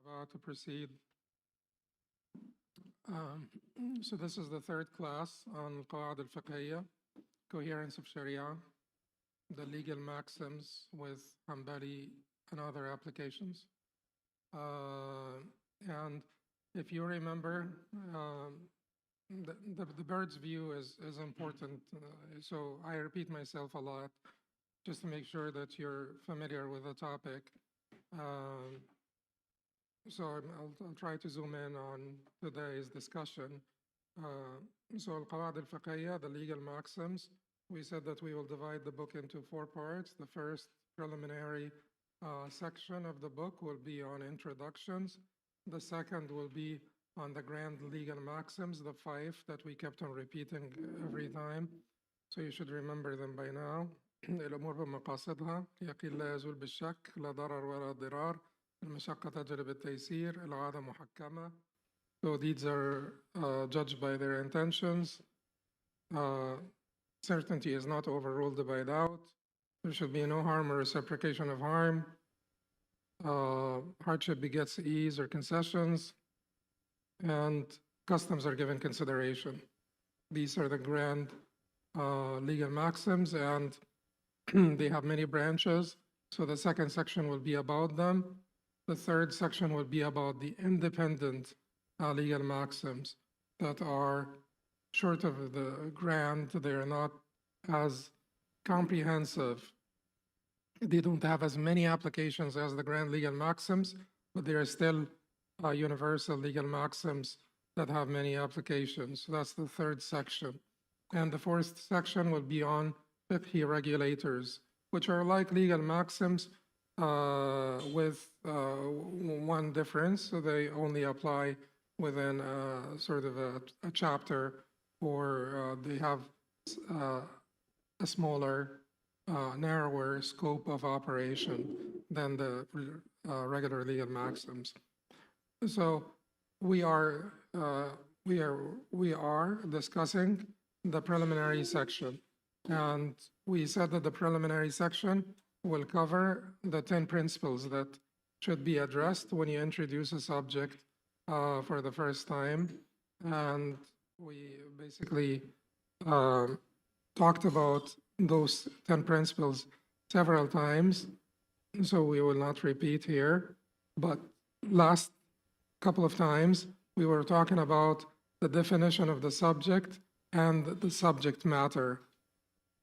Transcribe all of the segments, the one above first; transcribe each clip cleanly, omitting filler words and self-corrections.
About to proceed. So this is the third class on al-Qawaaid al-Fiqhiyya, Coherence of Shariah, the legal maxims with Hanbali and other applications. And if you remember, the bird's view is important. So I repeat myself a lot just to make sure that you're familiar with the topic. So I'll try to zoom in on today's discussion. So al-Qawaaid al-Fiqhiyya, the legal maxims, we said that we will divide the book into 4 parts. The first preliminary section of the book will be on introductions. The second will be on the grand legal maxims, the 5 that we kept on repeating every time. So you should remember them by now. الأمور بمقاصدها يقين لا يزول بالشك لا ضرر ولا ضرار المشقة تجلب التيسير العادة محكمة. So these are judged by their intentions. Certainty is not overruled by doubt. There should be no harm or reciprocation of harm. Hardship begets ease or concessions. And customs are given consideration. These are the grand legal maxims, and they have many branches. So the second section will be about them. The third section will be about the independent legal maxims that are short of the grand. They are not as comprehensive. They don't have as many applications as the grand legal maxims, but they are still universal legal maxims that have many applications. So that's the third section. And the fourth section will be on fiqhi regulators, which are like legal maxims with one difference. So they only apply within sort of a chapter, or they have a smaller, narrower scope of operation than the regular legal maxims. So we are discussing the preliminary section, and we said that the preliminary section will cover the 10 principles that should be addressed when you introduce a subject for the first time. And we basically talked about those 10 principles several times, so we will not repeat here. But last couple of times, we were talking about the definition of the subject and the subject matter.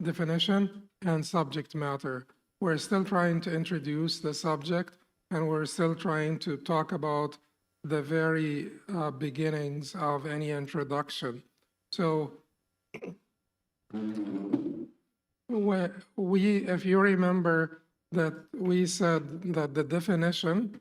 Definition and subject matter. We're still trying to introduce the subject, and we're still trying to talk about the very beginnings of any introduction. So if you remember that we said that the definition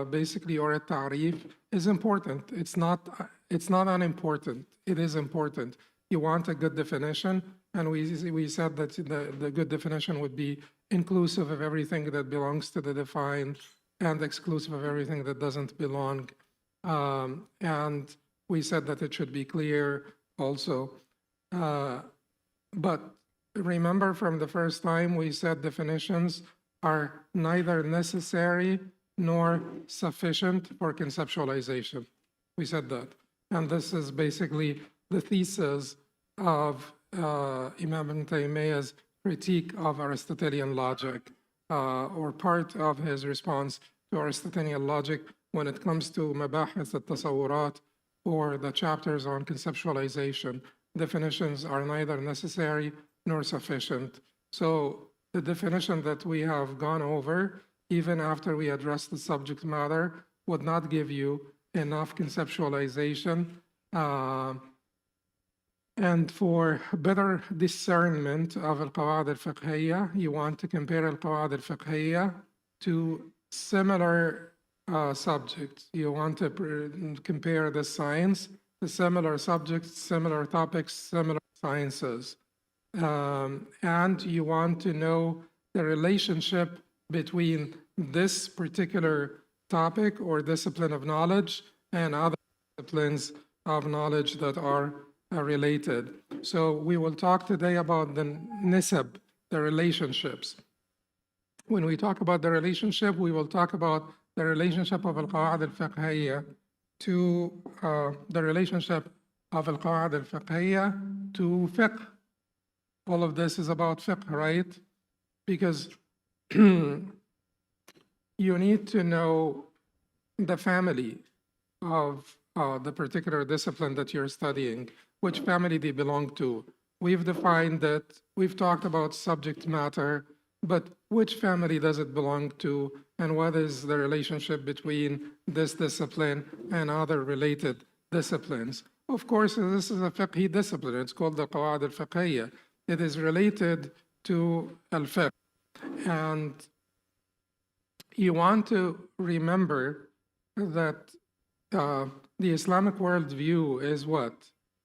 basically, or a ta'rif, is important. It's not unimportant. It is important. You want a good definition, and we said that the good definition would be inclusive of everything that belongs to the defined and exclusive of everything that doesn't belong. And we said that it should be clear also. But remember from the first time, we said definitions are neither necessary nor sufficient for conceptualization. We said that. And this is basically the thesis of Imam Ibn Taymiyyah's critique of Aristotelian logic, or part of his response to Aristotelian logic when it comes to mabahith al-tasawurat, or the chapters on conceptualization. Definitions are neither necessary nor sufficient. So the definition that we have gone over, even after we address the subject matter, would not give you enough conceptualization. And for better discernment of al-Qawaaid al-Fiqhiyya, you want to compare al-Qawaaid al-Fiqhiyya to similar subjects. You want to compare the science, the similar subjects, similar topics, similar sciences. And you want to know the relationship between this particular topic or discipline of knowledge and other disciplines of knowledge that are related. So we will talk today about the nisab, the relationships. When we talk about the relationship, we will talk about the relationship of al-Qawaaid al-Fiqhiyya to the relationship of al-Qawaaid al-Fiqhiyya to fiqh. All of this is about fiqh, right? Because you need to know the family of the particular discipline that you're studying, which family they belong to. We've defined that, we've talked about subject matter, but which family does it belong to, and what is the relationship between this discipline and other related disciplines? Of course, this is a fiqhi discipline. It's called the Qawaaid al-Fiqhiyya. It is related to al-fiqh. And you want to remember that the Islamic worldview is what?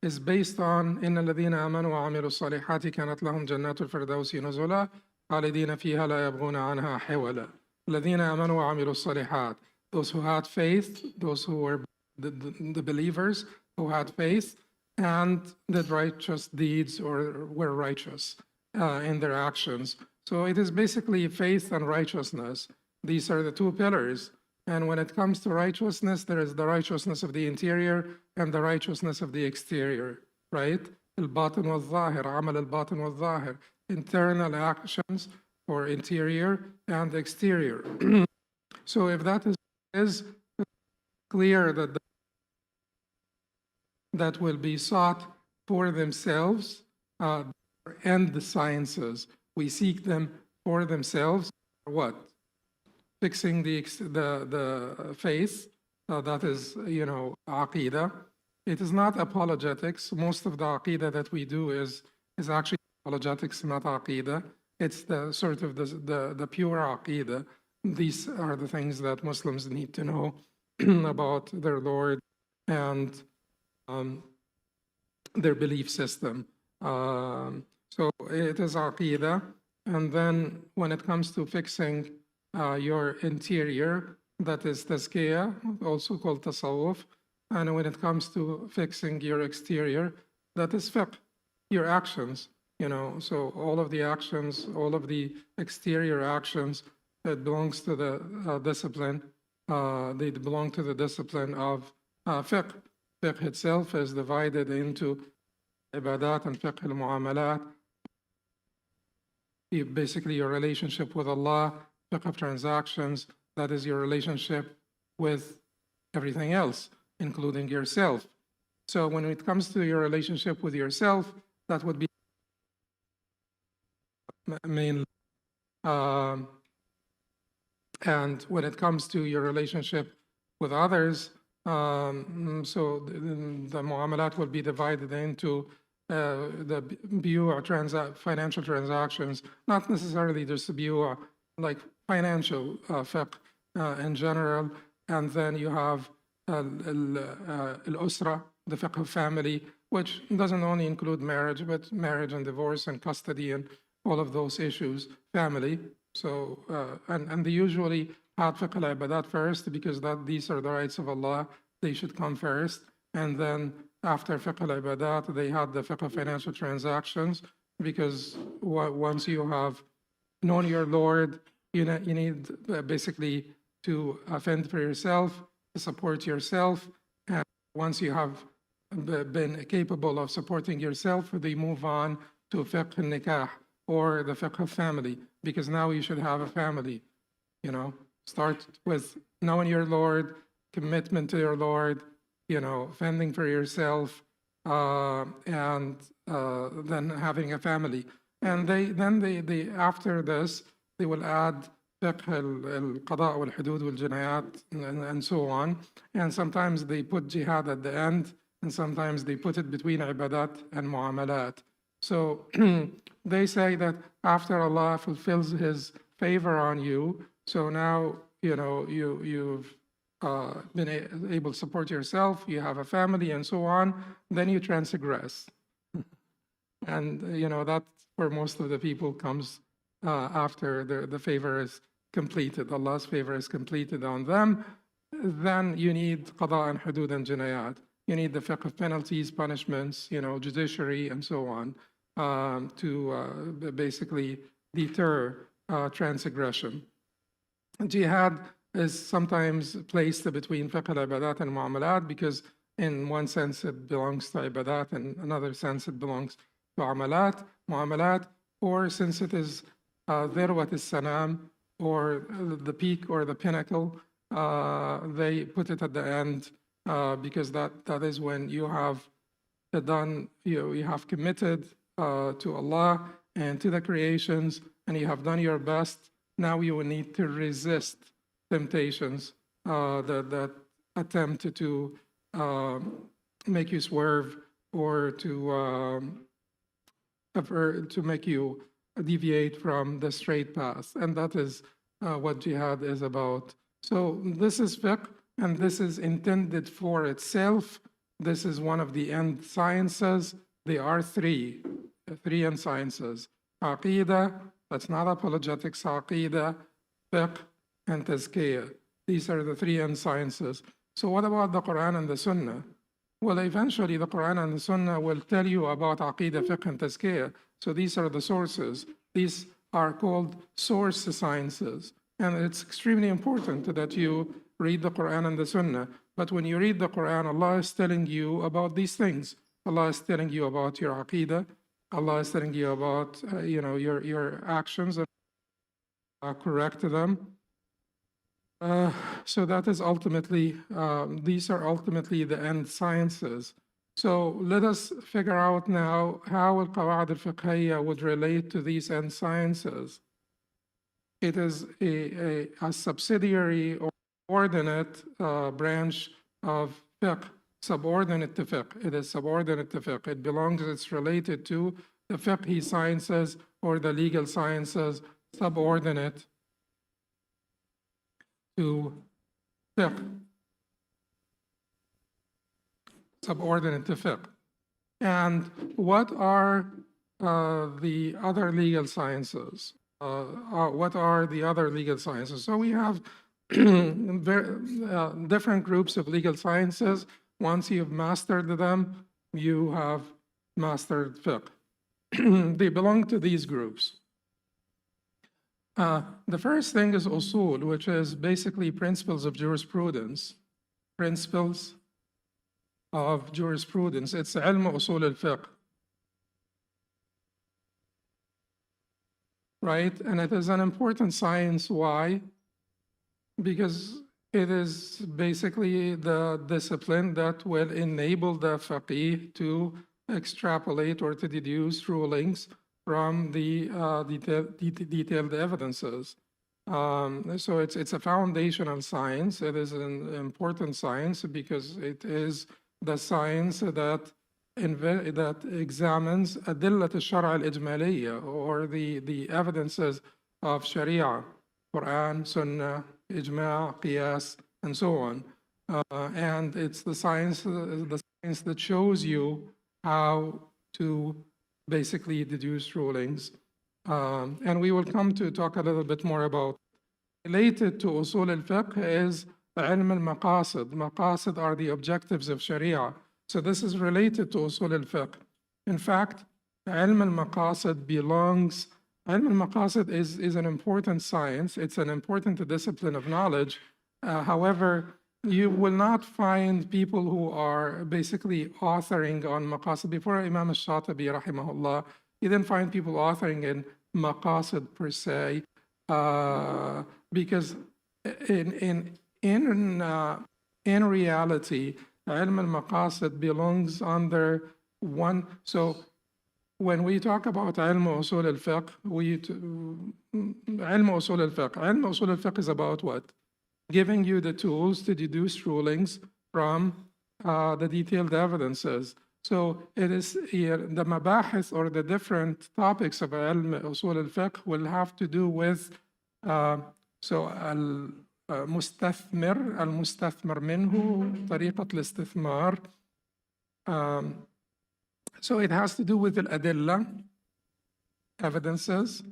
Is based on إن الذين آمنوا وعملوا الصالحات كانت لهم جنات الفردوس نزلا خالدين فيها لا يبغون عنها حولا. الذين آمنوا وعملوا الصالحات. Those who had faith, those who were the believers who had faith and did righteous deeds or were righteous in their actions. So it is basically faith and righteousness. These are the two pillars. And when it comes to righteousness, there is the righteousness of the interior and the righteousness of the exterior, right? Al-batin wal-zahir, amal al-batin wal-zahir, internal actions for interior and exterior. So if that is clear that that will be sought for themselves and the sciences, we seek them for themselves, or what? Fixing the faith, that is, aqidah. It is not apologetics. Most of the aqidah that we do is actually apologetics, not aqidah. It's the sort of the pure aqidah. These are the things that Muslims need to know about their Lord and their belief system. So it is aqidah. And then when it comes to fixing your interior, that is tazkiyah, also called tasawwuf. And when it comes to fixing your exterior, that is fiqh, your actions. So all of the actions, all of the exterior actions that belongs to the discipline, they belong to the discipline of fiqh. Fiqh itself is divided into ibadat and fiqh al-mu'amalat. Basically your relationship with Allah, fiqh of transactions, that is your relationship with everything else, including yourself. So when it comes to your relationship with yourself, that would be mainly. And when it comes to your relationship with others, so the mu'amalat will be divided into the financial transactions, not necessarily just the like financial fiqh in general. And then you have al-usra, the fiqh of family, which doesn't only include marriage, but marriage and divorce and custody and all of those issues, family. So, and they usually had fiqh al-ibadat first because these are the rights of Allah. They should come first. And then after fiqh al-ibadat, they had the fiqh of financial transactions because once you have known your Lord, you need basically to fend for yourself, to support yourself. And once you have been capable of supporting yourself, they move on to fiqh al-nikah, or the fiqh of family, because now you should have a family. Start with knowing your Lord, commitment to your Lord, fending for yourself, and then having a family. And they after this, they will add fiqh al-qada' wal-hudud wal-jinayat and so on. And sometimes they put jihad at the end, and sometimes they put it between ibadat and mu'amalat. So they say that after Allah fulfills His favor on you, so now you've been able to support yourself, you have a family, and so on. Then you transgress, and that's where most of the people comes after the favor is completed. Allah's favor is completed on them. Then you need qada and hudud and jinayat. You need the fiqh of penalties, punishments, judiciary, and so on, to basically deter transgression. Jihad is sometimes placed between fiqh al-ibadat and mu'amalat, because in one sense it belongs to ibadat, and another sense it belongs to mu'amalat, or since it is dhirwat al-sanam, or the peak or the pinnacle, they put it at the end, because that is when you have done, you have committed to Allah and to the creations, and you have done your best. Now you will need to resist temptations that attempt to make you swerve, or to make you deviate from the straight path. And that is what jihad is about. So this is fiqh, and this is intended for itself. This is one of the end sciences. There are three end sciences. Aqidah, that's not apologetics, aqidah, fiqh, and tazkiyah. These are the three end sciences. So what about the Quran and the Sunnah? Well, eventually the Quran and the Sunnah will tell you about aqidah, fiqh, and tazkiyah. So these are the sources. These are called source sciences. And it's extremely important that you read the Quran and the Sunnah. But when you read the Quran, Allah is telling you about these things. Allah is telling you about your aqidah. Allah is telling you about your actions, and correct them. So that is ultimately, these are ultimately the end sciences. So let us figure out now how al-Qawaaid al-Fiqhiyya would relate to these end sciences. It is a subsidiary or subordinate branch of fiqh, subordinate to fiqh. It is subordinate to fiqh. It belongs, it's related to the fiqhi sciences or the legal sciences, subordinate to fiqh. Subordinate to fiqh. And what are the other legal sciences? What are the other legal sciences? So we have different groups of legal sciences. Once you've mastered them, you have mastered fiqh. They belong to these groups. The first thing is usul, which is basically principles of jurisprudence. Principles of jurisprudence. It's ilm usul al-fiqh. Right? And it is an important science. Why? Because it is basically the discipline that will enable the faqih to extrapolate or to deduce rulings from the detailed evidences. So it's a foundational science. It is an important science because it is the science that examines adillat al-shar' al-ijmaliyya, or the evidences of Shariah, Quran, Sunnah, Ijma', Qiyas, and so on. And it's the science that shows you how to basically deduce rulings. And we will come to talk a little bit more about. Related to usul al-fiqh is ilm al-maqasid. Maqasid are the objectives of Sharia. So this is related to usul al-fiqh. In fact, ilm al-maqasid belongs, ilm al-maqasid is an important science. It's an important discipline of knowledge. However, you will not find people who are basically authoring on maqasid. Before Imam al-Shatibi, rahimahullah, you didn't find people authoring in maqasid per se, because in reality, ilm al-maqasid belongs under one. So when we talk about ilm usul al-fiqh, ilm usul al-fiqh is about what? Giving you the tools to deduce rulings from the detailed evidences. So it is the mabahith, or the different topics of ilm usul al-fiqh, will have to do with al-mustathmir minhu, tariqat al-istithmar. So it has to do with al-adilla, evidences.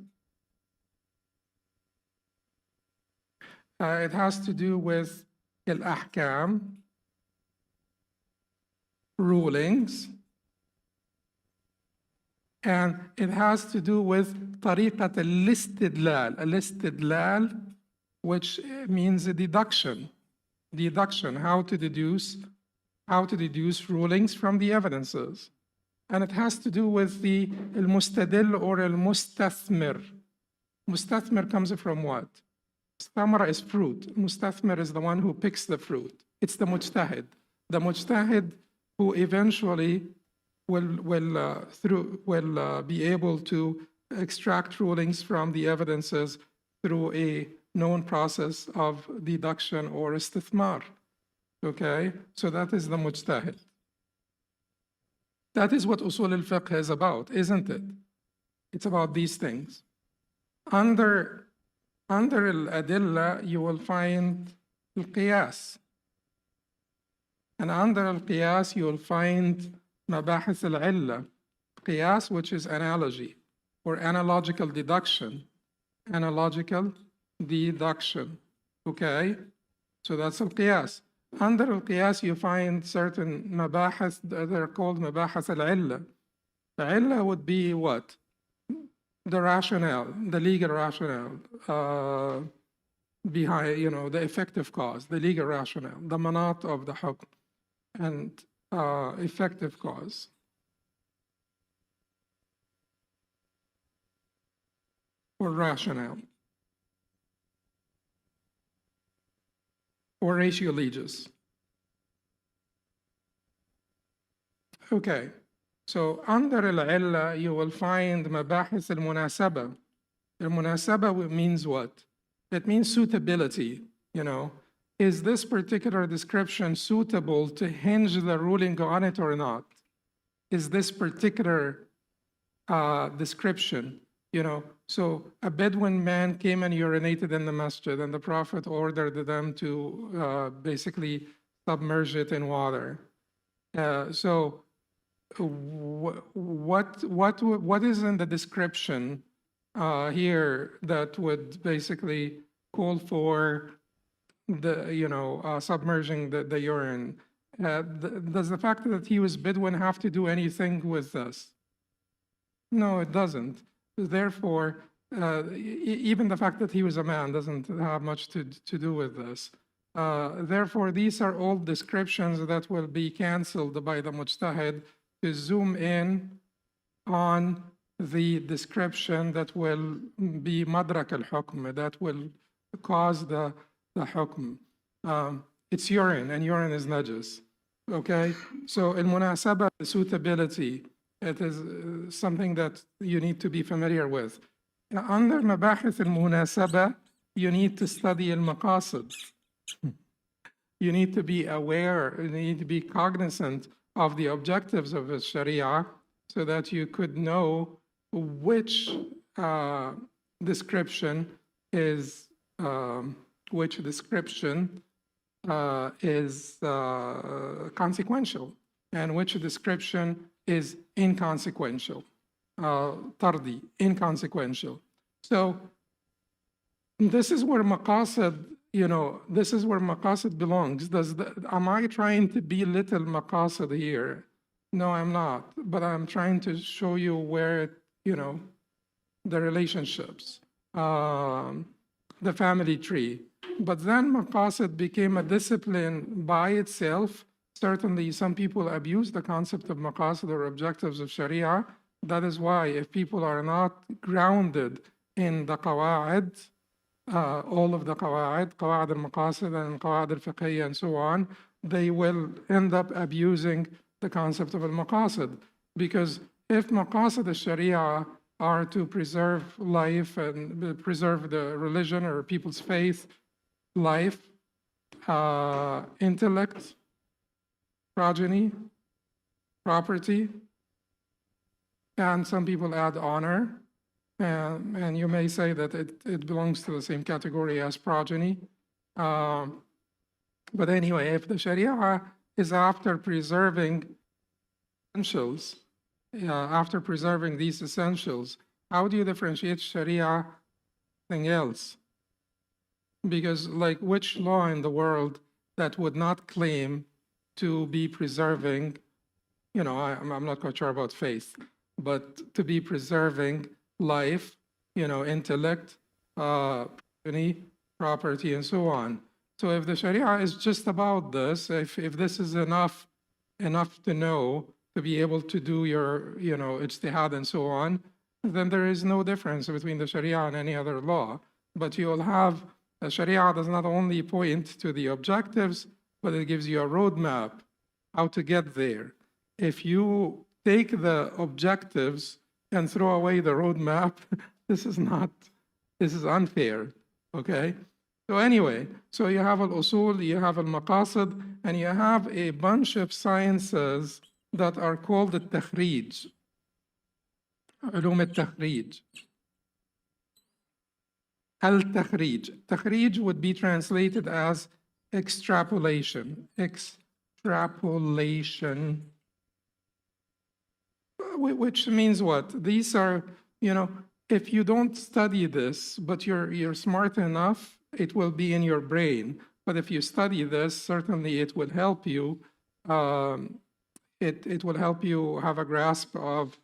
It has to do with al-ahkam, rulings. And it has to do with tariqat al-istidlal. Al-istidlal, which means a deduction. Deduction, how to deduce rulings from the evidences. And it has to do with the al-mustadil or al-mustathmir. Mustathmir comes from what? Thamra is fruit. Mustathmir is the one who picks the fruit. It's the mujtahid. The mujtahid who eventually will be able to extract rulings from the evidences through a known process of deduction or istithmar. Okay, so that is the mujtahid. That is what Usul al-Fiqh is about, isn't it? It's about these things. Under al-Adilla, you will find al-Qiyas. And under al-Qiyas, you will find Mabahith al-Illa. Qiyas, which is analogy, or analogical deduction. Analogical deduction, okay? So that's al-Qiyas. Under al-Qiyas, you find certain mabahith that are called mabahith al-Illa. The Illa would be what? The rationale, the legal rationale behind, the effective cause, the legal rationale, the manat of the hukm, and effective cause. Or rationale. Or ratio legis. Okay, so under al-illa, you will find mabahith al-munasaba. Al-munasaba means what? It means suitability, Is this particular description suitable to hinge the ruling on it or not? Is this particular description, So a Bedouin man came and urinated in the masjid, and the Prophet ordered them to basically submerge it in water. So what is in the description here that would basically call for the submerging the urine? Does the fact that he was Bedouin have to do anything with this? No, it doesn't. Therefore, even the fact that he was a man doesn't have much to do with this. Therefore, these are all descriptions that will be cancelled by the mujtahid to zoom in on the description that will be madrak al-hukm, that will cause the hukm. It's urine, and urine is najis. Okay? So, al-munasaba, the suitability, it is something that you need to be familiar with. Now, under mabahith al-munasaba, you need to study al-maqasid. You need to be aware, you need to be cognizant of the objectives of the Sharia so that you could know which description is consequential and which description is inconsequential, tardi, inconsequential. So this is where maqasid, this is where maqasid belongs. Am I trying to belittle maqasid here? No, I'm not, but I'm trying to show you where, the relationships, the family tree. But then maqasid became a discipline by itself. Certainly, some people abuse the concept of maqasid or objectives of Sharia. That is why if people are not grounded in the Qawaaid, all of the Qawaaid al-Maqasid and Qawaaid al-Fiqhiyya and so on, they will end up abusing the concept of al-Maqasid. Because if Maqasid al-Sharia are to preserve life and preserve the religion or people's faith, life, intellect, progeny, property, and some people add honor, and you may say that it belongs to the same category as progeny. But anyway, if the Sharia is after preserving essentials, after preserving these essentials, how do you differentiate Sharia from anything else? Because like which law in the world that would not claim to be preserving, I'm not quite sure about faith, but to be preserving life, intellect, progeny, property, and so on. So if the Sharia is just about this, if this is enough to know, to be able to do your, ijtihad and so on, then there is no difference between the Sharia and any other law. But you'll have, the Sharia does not only point to the objectives, but it gives you a roadmap how to get there. If you take the objectives and throw away the roadmap, this is unfair, okay? So anyway, so you have al-Usul, you have al-Maqasid, and you have a bunch of sciences that are called al-Takhrij, علوم التخريج. Al-Takhrij. Takhrij would be translated as extrapolation. Extrapolation. Which means what? These are, if you don't study this, but you're smart enough, it will be in your brain. But if you study this, certainly it will help you. It will help you have a grasp of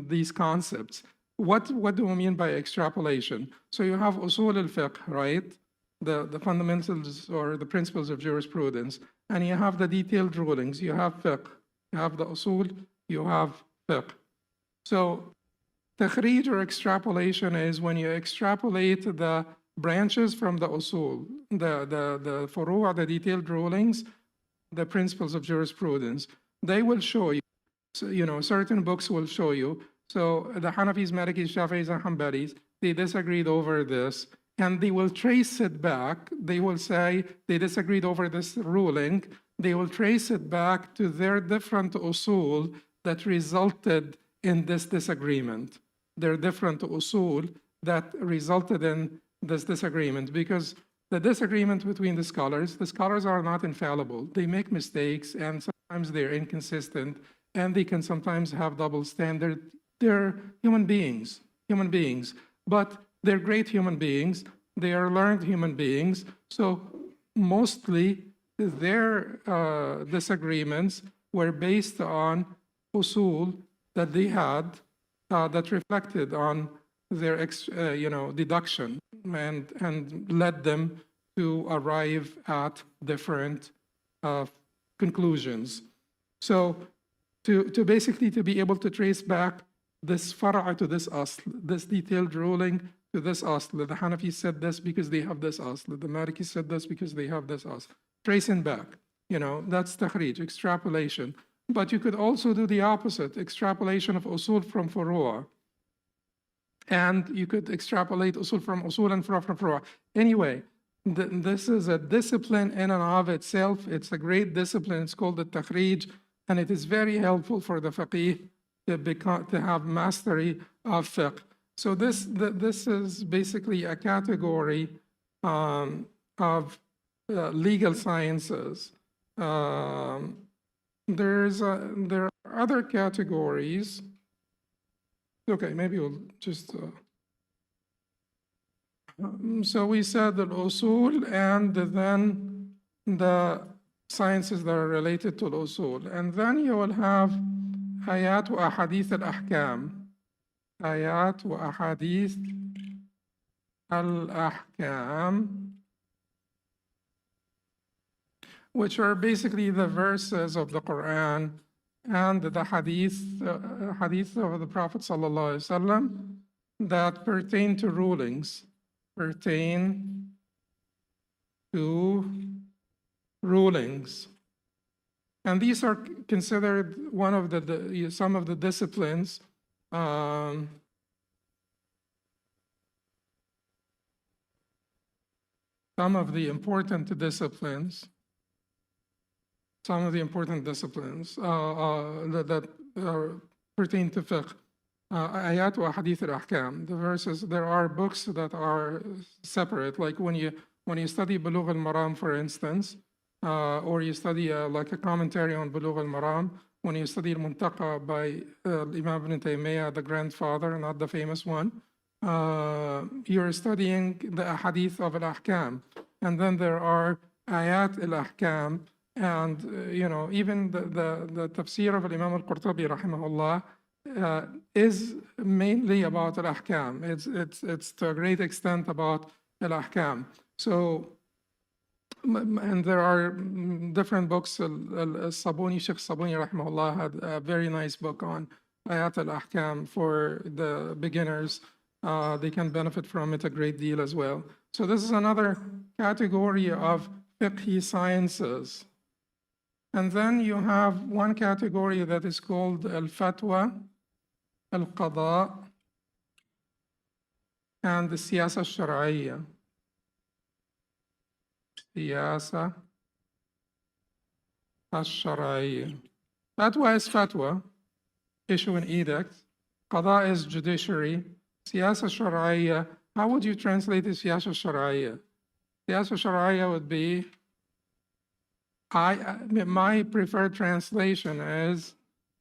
these concepts. What do we mean by extrapolation? So you have usul al-fiqh, right? The fundamentals or the principles of jurisprudence, and you have the detailed rulings. You have fiqh, you have the usul, you have fiqh. So takhrij or extrapolation is when you extrapolate the branches from the usul, the furu', the detailed rulings, the principles of jurisprudence. They will show you. So, certain books will show you. So the Hanafis, Malikis, Shafi'is, and Hanbalis, they disagreed over this, and they will trace it back. They will say they disagreed over this ruling. They will trace it back to their different usul that resulted in this disagreement. Their different usul that resulted in this disagreement, because the disagreement between the scholars are not infallible. They make mistakes, and sometimes they're inconsistent, and they can sometimes have double standard. They're human beings, but they're great human beings. They are learned human beings. So mostly their disagreements were based on usul that they had that reflected on their deduction and led them to arrive at different conclusions. So to basically to be able to trace back this fara' to this asl, this detailed ruling to this asl. The Hanafis said this because they have this asl. The Malikis said this because they have this asl. Tracing back, that's takhrij, extrapolation. But you could also do the opposite, extrapolation of usul from furu'. And you could extrapolate usul from usul and furu' from furu'. Anyway, this is a discipline in and of itself. It's a great discipline. It's called the takhrij. And it is very helpful for the faqih to have mastery of fiqh. So this is basically a category of legal sciences. There are other categories. Okay, maybe we'll just. So we said the usul and then the sciences that are related to al-usul. And then you will have ayat wa ahadith al-ahkam. Ayat wa ahadith al-ahkam, which are basically the verses of the Quran and the hadith of the Prophet ﷺ that pertain to rulings, And these are considered one of some of the disciplines some of the important disciplines that pertain to fiqh. Ayat wa hadith al-ahkam, the verses. There are books that are separate, like when you study Bulugh al-Maram, for instance, or you study like a commentary on Bulugh al-Maram, when you study al-Muntaqa by Imam ibn Taymiyyah, the grandfather, not the famous one, you're studying the hadith of al-ahkam. And then there are ayat al-ahkam, and even the tafsir of Imam al-Qurtubi rahimahullah is mainly about al-Ahkam. It's to a great extent about al-Ahkam. So, and there are different books. Sabuni, Sheikh Sabuni, rahimahullah, had a very nice book on Ayat al-Ahkam for the beginners. They can benefit from it a great deal as well. So this is another category of fiqh sciences. And then you have one category that is called al-Fatwa, al-Qada, and the Siyasa al-Shar'iyya. Siyasa al-Shar'iyya. Fatwa is fatwa, issue an edict. Qada is judiciary. Siyasa al-Shar'iyya, how would you translate the Siyasa al-Shar'iyya? Siyasa al-Shar'iyya would be, my preferred translation is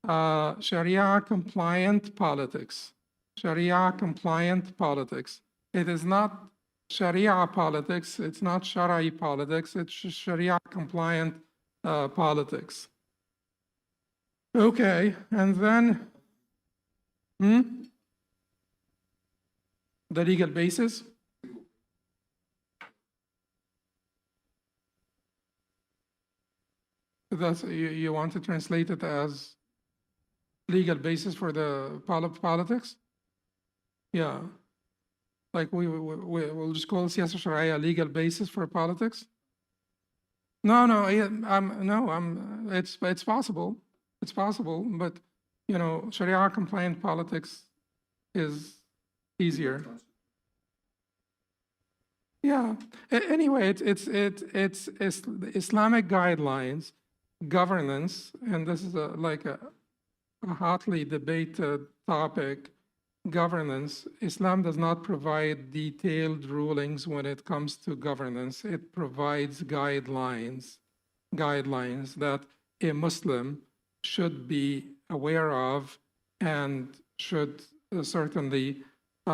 Sharia compliant politics. Sharia compliant politics. It is not Sharia politics, it's not Shariah politics, it's Sharia compliant politics. Okay, and then the legal basis. That's, you want to translate it as legal basis for the politics? Yeah. Like we'll just call Siyasa Shariah legal basis for politics? No, it's possible. It's possible, but you know, Sharia compliant politics is easier. Yeah. Anyway, it's Islamic guidelines, governance, and this is like a hotly debated topic. Governance. Islam does not provide detailed rulings when it comes to governance. It provides guidelines that a Muslim should be aware of and should certainly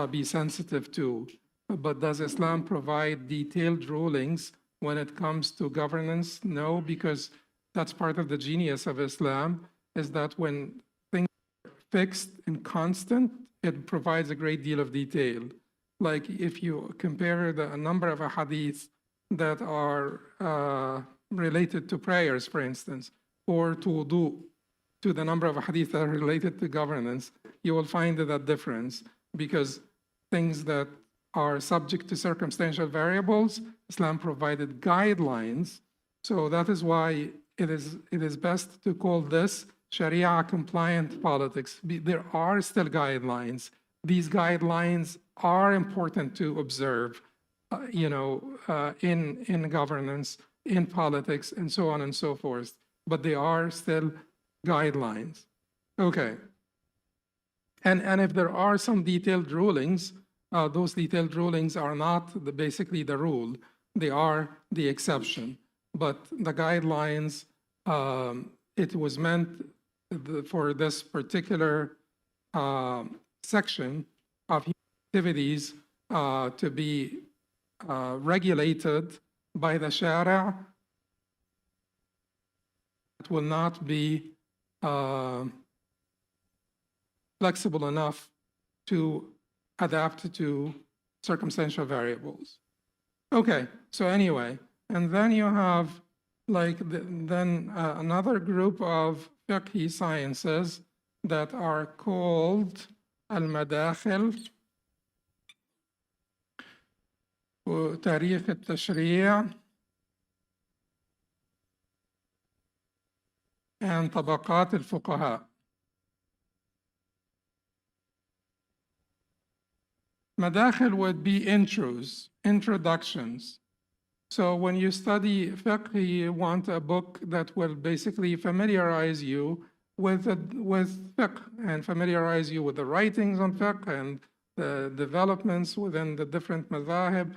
be sensitive to. But does Islam provide detailed rulings when it comes to governance? No, because that's part of the genius of Islam, is that when things are fixed and constant, it provides a great deal of detail. Like if you compare the number of hadiths that are related to prayers, for instance, or to wudu, to the number of hadiths that are related to governance, you will find that difference, because things that are subject to circumstantial variables, Islam provided guidelines. So that is why it is best to call this Sharia compliant politics. There are still guidelines. These guidelines are important to observe, in governance, in politics, and so on and so forth. But they are still guidelines. Okay. And if there are some detailed rulings, those detailed rulings are not basically the rule. They are the exception. But the guidelines, it was meant for this particular section of activities to be regulated by the Shariah. It will not be flexible enough to adapt to circumstantial variables. Okay, so anyway, and then you have like another group of fiqh sciences that are called al-Madakhil, تاريخ التشريع, and طبقات الفقهاء. Madakhil would be intros, introductions. So when you study fiqh, you want a book that will basically familiarize you with fiqh and familiarize you with the writings on fiqh and the developments within the different madhahib,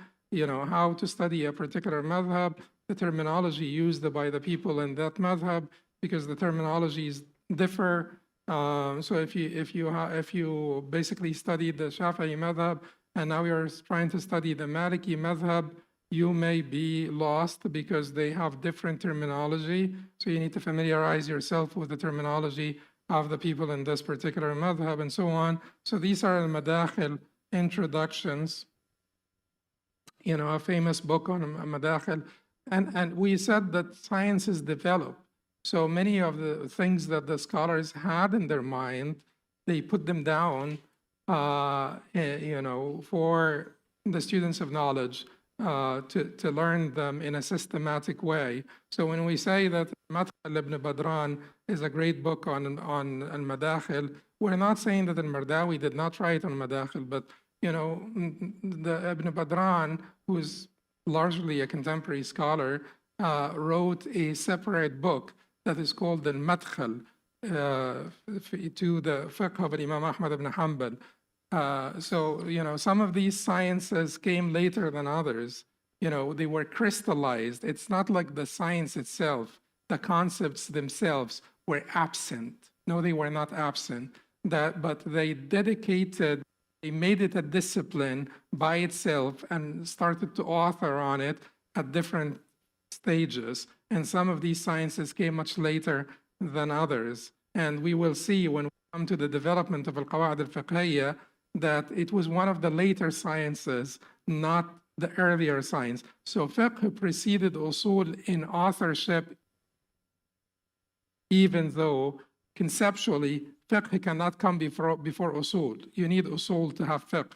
how to study a particular madhab, the terminology used by the people in that madhab, because the terminologies differ. So if you basically studied the Shafi'i madhab and now you're trying to study the Maliki madhab, you may be lost because they have different terminology. So you need to familiarize yourself with the terminology of the people in this particular madhab and so on. So these are al-madakhil introductions, a famous book on madakhil. And we said that science is developed. So many of the things that the scholars had in their mind, they put them down, for the students of knowledge to learn them in a systematic way. So when we say that Madkhal ibn Badran is a great book on al-Madakhil, we're not saying that al-Mardawi did not write on Madakhil, but the Ibn Badran, who's largely a contemporary scholar, wrote a separate book that is called al-Madkhal to the fiqh of Imam Ahmad ibn Hanbal. So, some of these sciences came later than others. They were crystallized. It's not like the science itself, the concepts themselves were absent. No, they were not absent. But they made it a discipline by itself and started to author on it at different stages. And some of these sciences came much later than others. And we will see when we come to the development of al-Qawaaid al-Fiqhiyya that it was one of the later sciences, not the earlier science. So fiqh preceded usul in authorship, even though conceptually fiqh cannot come before usul. You need usul to have fiqh.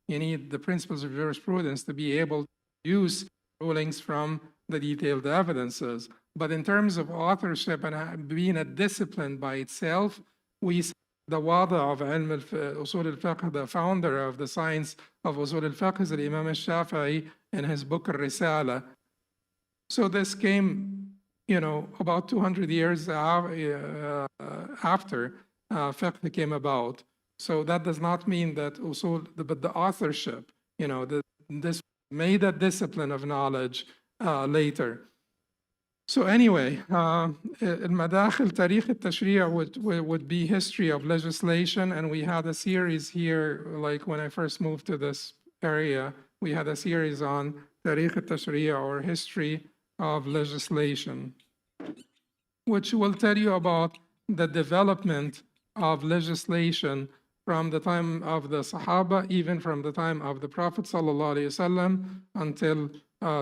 You need the principles of jurisprudence to be able to use rulings from the detailed evidences. But in terms of authorship and being a discipline by itself, we see the wada of usul al-fiqh, the founder of the science of usul al-fiqh is Imam al-Shafi'i in his book al-Risala. So this came, about 200 years after fiqh came about. So that does not mean that usul, but the authorship, this made a discipline of knowledge later. So anyway, al-Madakhil Tarikh al-Tashri'a would be history of legislation, and we had a series here, like when I first moved to this area, we had a series on Tarikh al-Tashri'a, or history of legislation, which will tell you about the development of legislation from the time of the Sahaba, even from the time of the Prophet ﷺ until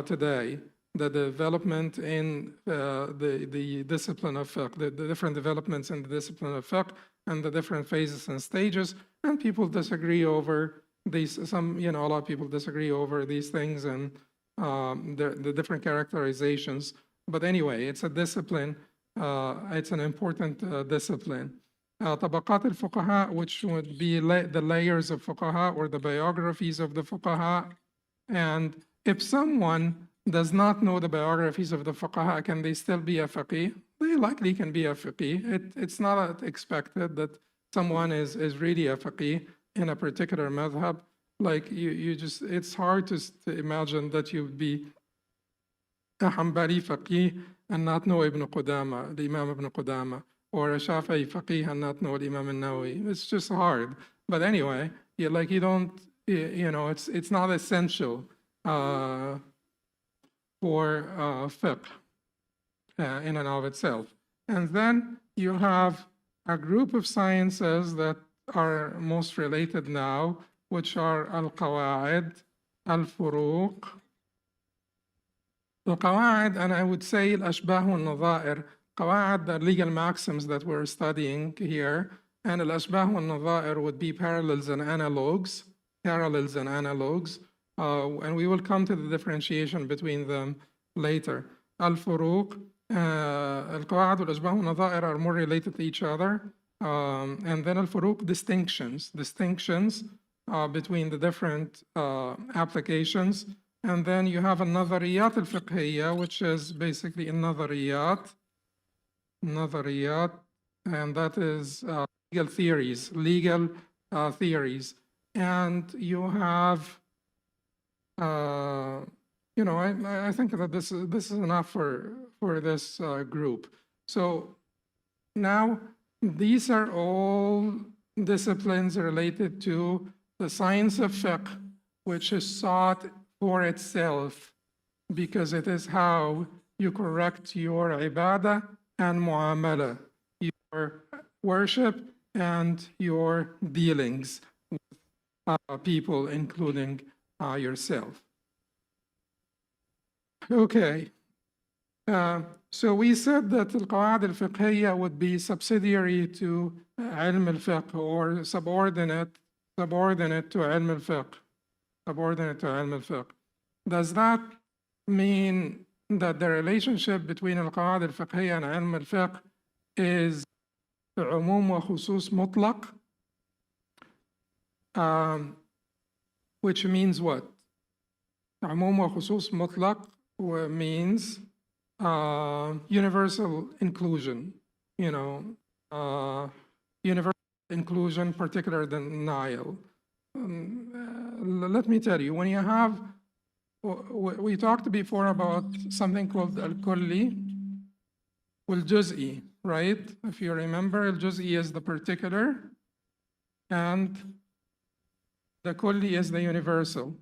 today. The development in the discipline of fiqh, the different developments in the discipline of fiqh, and the different phases and stages, and people disagree over these. A lot of people disagree over these things and the different characterizations. But anyway, it's a discipline. It's an important discipline. Tabaqat al-Fuqaha, which would be the layers of Fuqaha or the biographies of the Fuqaha. And if someone does not know the biographies of the Fuqaha, can they still be a faqih? They likely can be a faqih. It's not expected that someone is really a faqih in a particular madhab. Like it's hard to imagine that you'd be a Hanbali faqih and not know Ibn Qudama, the Imam Ibn Qudama, or a Shafi'i faqih and not know the Imam al-Nawawi. It's just hard. But anyway, it's not essential for fiqh in and of itself. And then you have a group of sciences that are most related now, which are al-Qawaaid, al-Furuq, al-Qawaaid, and I would say al-Ashbah wal-Nadha'ir. Qawaaid, the legal maxims that we're studying here, and al-Ashbah wal-Nadha'ir would be parallels and analogues, and we will come to the differentiation between them later. Al-Furuq, al-Qawaaid, al-Ashbah wal-Nadha'ir are more related to each other. And then al-Furuq, distinctions between the different applications. And then you have an-Nadhariyat al-Fiqhiyya, which is basically an-Nadhariyat, and that is legal theories. And you have, I think that this is enough for this group. So now these are all disciplines related to the science of fiqh, which is sought for itself because it is how you correct your ibadah and muamala, your worship and your dealings with people, including yourself. Okay. So we said that al-Qawaaid al-Fiqhiyya would be subsidiary to ilm al-Fiqh, or subordinate to ilm al-Fiqh. Subordinate to ilm al-Fiqh. Does that mean that the relationship between al-Qawaaid al-Fiqhiyya and ilm al-Fiqh is umum wa khusus mutlaq? Which means what? Umum wa khusus mutlaq means universal inclusion, universal inclusion, particular denial. Let me tell you, when you have, we talked before about something called al-Kulli wal-Juz'i, right? If you remember, al-Juz'i is the particular and the Kulli is the universal.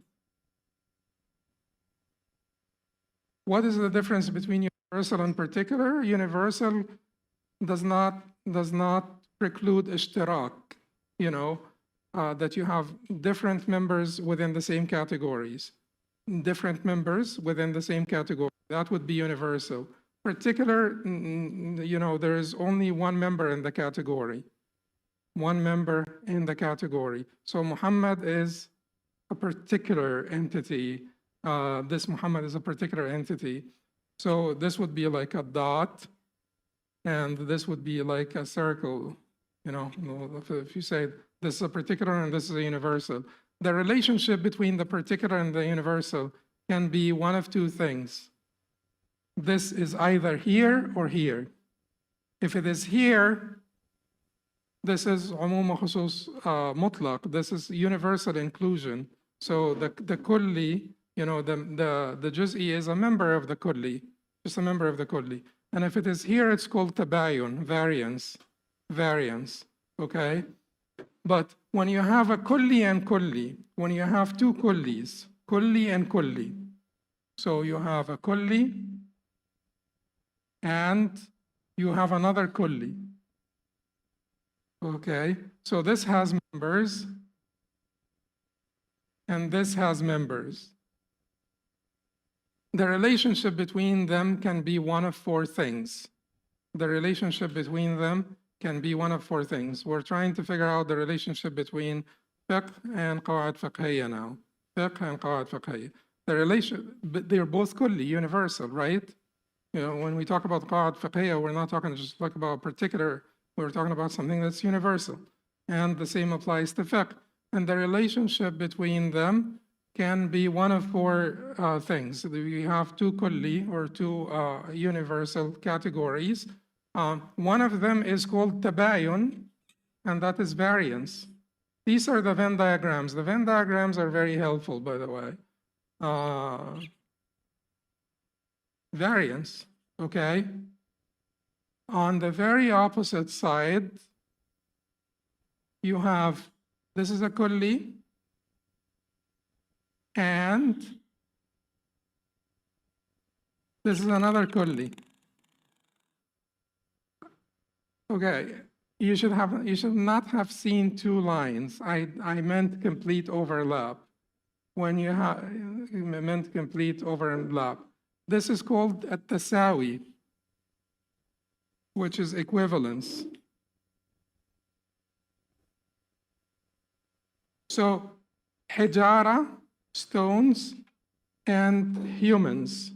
What is the difference between universal and particular? Universal does not preclude ishtirak, that you have different members within the same categories. Different members within the same category. That would be universal. Particular, there is only one member in the category. One member in the category. So Muhammad is a particular entity. This Muhammad is a particular entity. So this would be like a dot, and this would be like a circle. If you say this is a particular and this is a universal, the relationship between the particular and the universal can be one of two things. This is either here or here. If it is here, this is umum wa khusus mutlaq. This is universal inclusion. So the kulli, the juz'i is a member of the kulli, just a member of the kulli. And if it is here, it's called tabayun, variance, okay? But when you have a kulli and kulli, when you have two kullis, kulli and kulli, so you have a kulli and you have another kulli, okay? So this has members and this has members. The relationship between them can be one of four things. The relationship between them can be one of four things. We're trying to figure out the relationship between fiqh and qawa'id fiqhiyya now. Fiqh and qawa'id fiqhiyya. The relation, they're both kulli, universal, right? When we talk about qawa'id fiqhiyya, we're not talking just like about a particular, we're talking about something that's universal. And the same applies to fiqh. And the relationship between them can be one of four things. We have two kulli, or two universal categories. One of them is called tabayun, and that is variance. These are the Venn diagrams. The Venn diagrams are very helpful, by the way. Variance, okay? On the very opposite side, you have, this is a kulli, and this is another kulli. Okay, you should not have seen two lines. I meant complete overlap. When you have meant complete overlap, this is called at-tasawi, which is equivalence. So hijara, stones, and humans.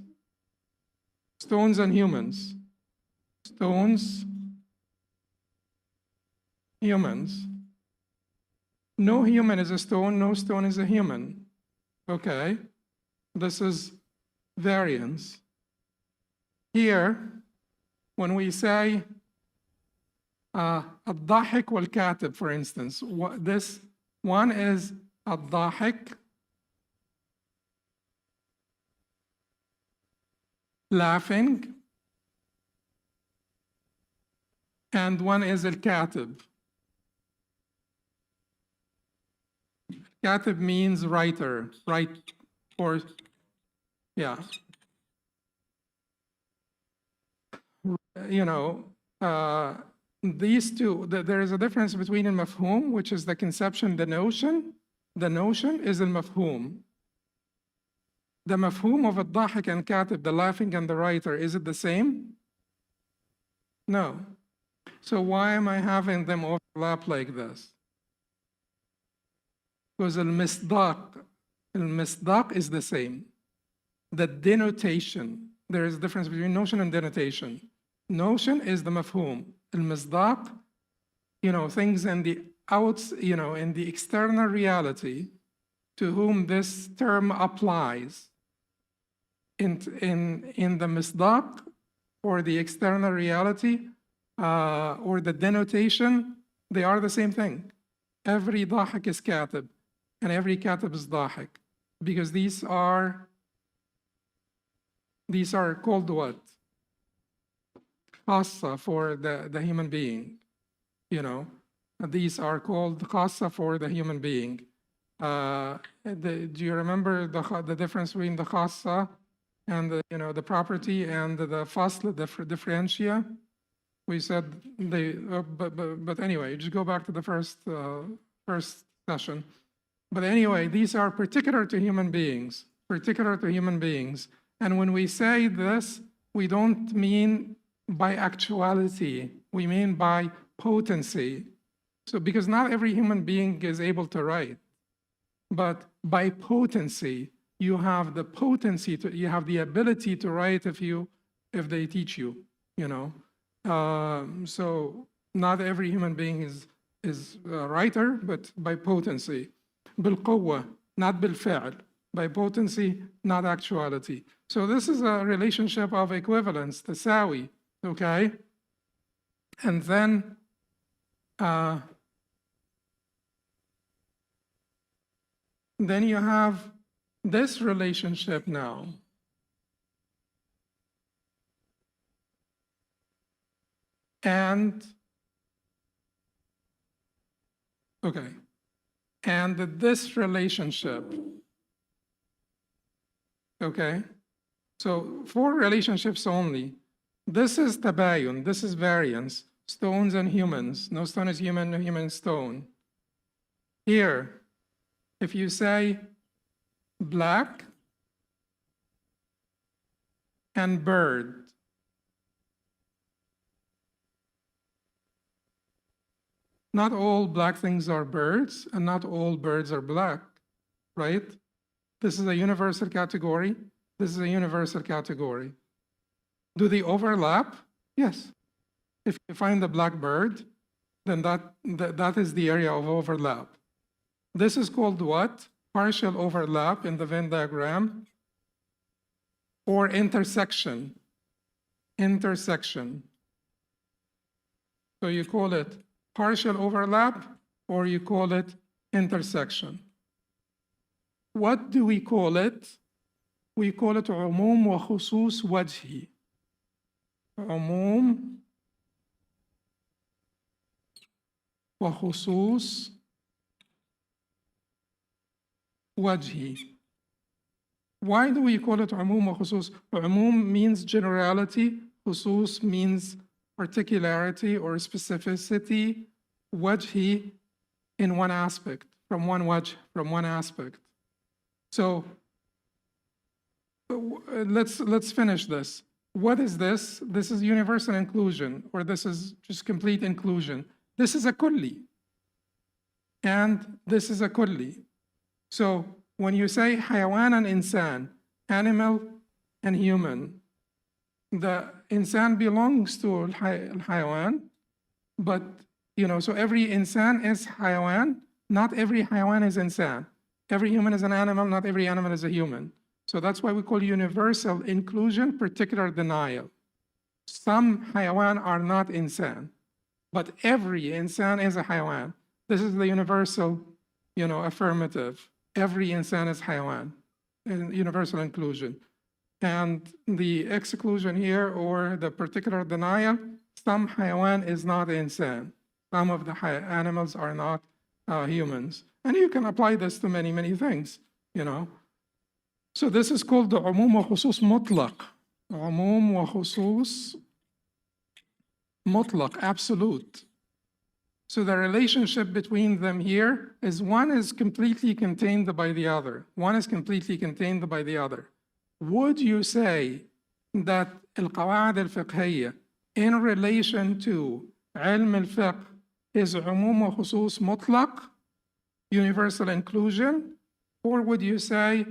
Stones and humans. Stones, humans. No human is a stone, no stone is a human. Okay, this is variance. Here, when we say al-Dahik wal-Katib, for instance, this one is al-Dahik, laughing, and one is al-Katib. Katib means writer, or, yeah. these two, there is a difference between al-mafhum, which is the conception, the notion. The notion is al-mafhum. The mafhum of al-dahik and katib, the laughing and the writer, is it the same? No. So why am I having them overlap like this? Because al-misdaq is the same. The denotation, there is a difference between notion and denotation. Notion is the mafhum. Al-misdaq, things in the in the external reality to whom this term applies. In the misdaq, or the external reality, or the denotation, they are the same thing. Every dahik is katib, and every katib is dahik, because these are called what? Khassa for the human being. These are called khassa for the human being. Do you remember the difference between the khassa and the property and the fasl, the differentia? We said but anyway, just go back to the first session. But anyway, these are particular to human beings, And when we say this, we don't mean by actuality, we mean by potency. So because not every human being is able to write, but by potency, you have the potency you have the ability to write if they teach you, So not every human being is a writer, but by potency. Bil-quwwa, not bil-fi'l. By potency, not actuality. So this is a relationship of equivalence, tasawi, okay? And then you have this relationship now. And this relationship, okay? So 4 relationships only. This is tabayun, this is variance, stones and humans. No stone is human, no human is stone. Here, if you say black and bird, not all black things are birds, and not all birds are black, right? This is a universal category. This is a universal category. Do they overlap? Yes. If you find the black bird, then that is the area of overlap. This is called what? Partial overlap in the Venn diagram, or intersection. Intersection. So you call it partial overlap, or you call it intersection. What do we call it? We call it umum wa khusus wajhi. Umum wa khusus wajhi. Why do we call it umum wa khusus? Umum means generality, khusus means particularity or specificity, wajhi in one aspect, from one wajh, from one aspect. So let's finish this. What is this? This is universal inclusion, or this is just complete inclusion. This is a kulli, and this is a kulli. So when you say hayawan and insan, animal and human, the insan belongs to al-hayawan, but so every insan is hayawan, not every hayawan is insan. Every human is an animal, not every animal is a human. So that's why we call universal inclusion particular denial. Some hayawan are not insan, but every insan is a hayawan. This is the universal, affirmative. Every insan is hayawan, and universal inclusion. And the exclusion here, or the particular denial, some hayawan is not insan. Some of the animals are not humans. And you can apply this to many, many things, So this is called the umum wa khusus mutlaq. Umum wa khusus mutlaq, absolute. So the relationship between them here is one is completely contained by the other. One is completely contained by the other. Would you say that al-Qawaaid al-Fiqhiyya in relation to ilm al-Fiqh is umum wa khusus mutlaq, universal inclusion, or would you say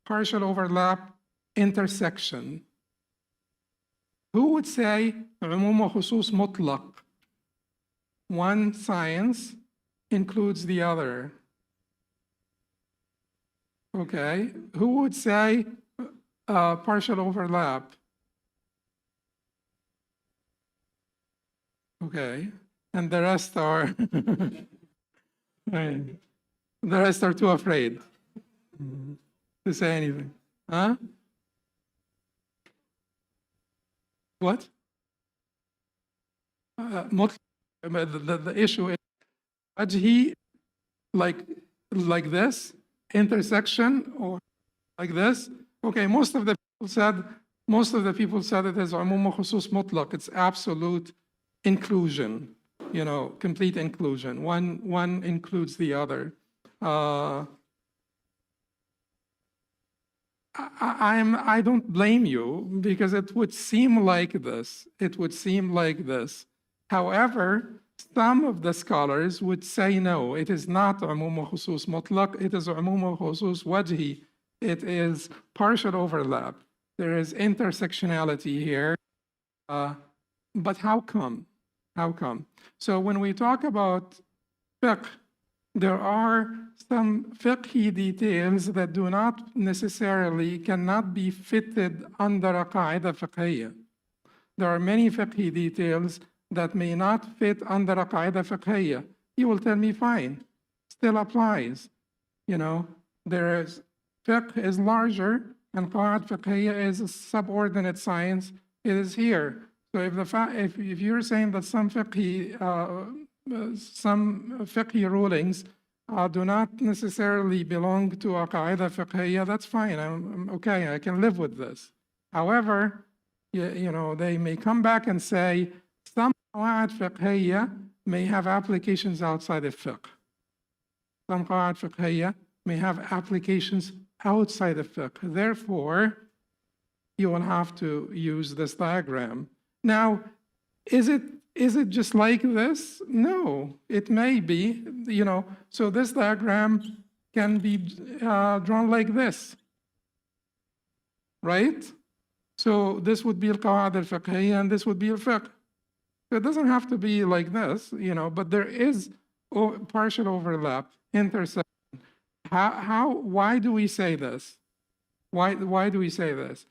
partial overlap, intersection? Who would say umum wa khusus mutlaq? One science includes the other. Okay, who would say partial overlap? Okay, and the rest are the rest are too afraid to say anything. Huh? What? The issue is wajhi, like this intersection, or like this. Okay, most of the people said it is umum wa khusus mutlaq. It's absolute inclusion, you know, complete inclusion. One includes the other. I don't blame you, because it would seem like this. It would seem like this. However, some of the scholars would say no, it is not umum wa khusus mutlaq, it is umum wa khusus wajhi. It is partial overlap. There is intersectionality here. But how come? How come? So when we talk about fiqh, there are some fiqhi details that do not necessarily, cannot be fitted under a qaida fiqhiyya. There are many fiqhi details that may not fit under a qaida fiqhiyya. You will tell me, fine, still applies. You know, there is, fiqh is larger and qawaid fiqhiyya is a subordinate science. It is here. So if you're saying that some fiqhi rulings do not necessarily belong to a qaida fiqhiyya, that's fine. I'm okay, I can live with this. However, you know, they may come back and say some qawaid fiqhiyya may have applications outside of fiqh. Some qawaid fiqhiyya may have applications outside of fiqh. Therefore, you will have to use this diagram. Now, is it just like this? No, it may be, you know, so this diagram can be drawn like this, right? So this would be al-Qawaaid al-Fiqhiyya and this would be al-Fiqh. So it doesn't have to be like this, you know, but there is partial overlap, intersection. Why do we say this? Why do we say this?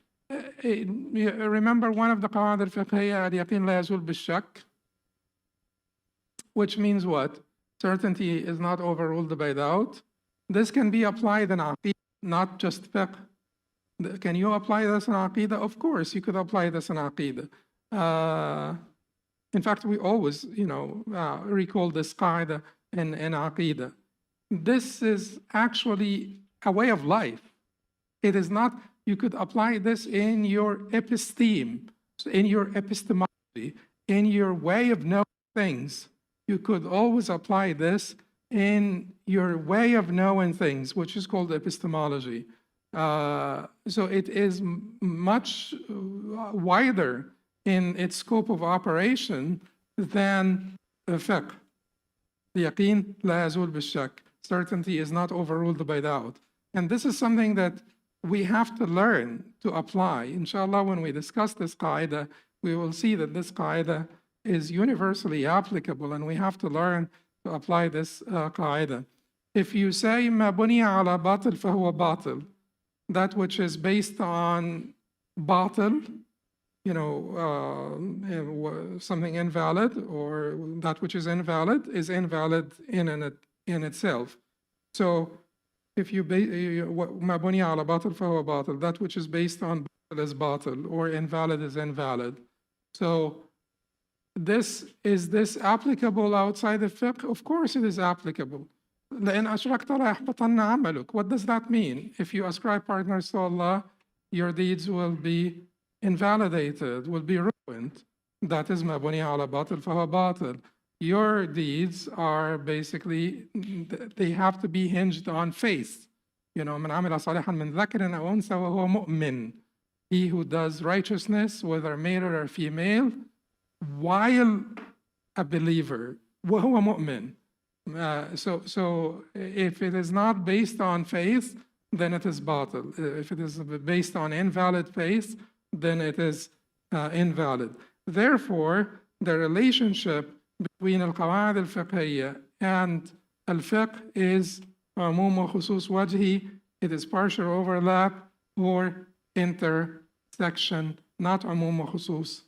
Remember one of the Qawaaid al-Fiqhiyya, al-Yaqeen la yazul bil-shak, which means what? Certainty is not overruled by doubt. This can be applied in aqeedah, not just fiqh. Can you apply this in aqeedah? Of course, you could apply this in aqeedah. In fact, we always, you know, recall this qaida in aqeedah. This is actually a way of life. It is not, you could apply this in your episteme, in your epistemology, in your way of knowing things. You could always apply this in your way of knowing things, which is called epistemology. So it is much wider in its scope of operation than fiqh. The yaqeen la yazul bil-shak. Certainty is not overruled by doubt. And this is something that we have to learn to apply. Inshallah, when we discuss this qaida, we will see that this qaida is universally applicable, and we have to learn to apply this qaida. If you say ma buniya ala batil fahuwa batil, that which is based on batil, you know, something invalid, or that which is invalid in itself. So if you ma buniya ala batil fahuwa batil, that which is based on batil is batil, or invalid is invalid. So is this applicable outside of fiqh? Of course it is applicable. لَإِنْ أَشْرَكْتَ لَيَحْبَطَنَّ عَمَلُكَ. What does that mean? If you ascribe partners to Allah, your deeds will be invalidated, will be ruined. that is ما بني على باطل فهو باطل. Your deeds are basically, they have to be hinged on faith. You know, من عمل صالحا من ذكر أو أنثى وهو مؤمن. He who does righteousness, whether male or female, while a believer, وهو مؤمن. So if it is not based on faith, then it is batil. If it is based on invalid faith, then it is invalid. Therefore, the relationship between al-Qawaaid al-Fiqhiyya and al-Fiqh is عموم وخصوص وجهي. It is partial overlap or intersection, not عموم وخصوص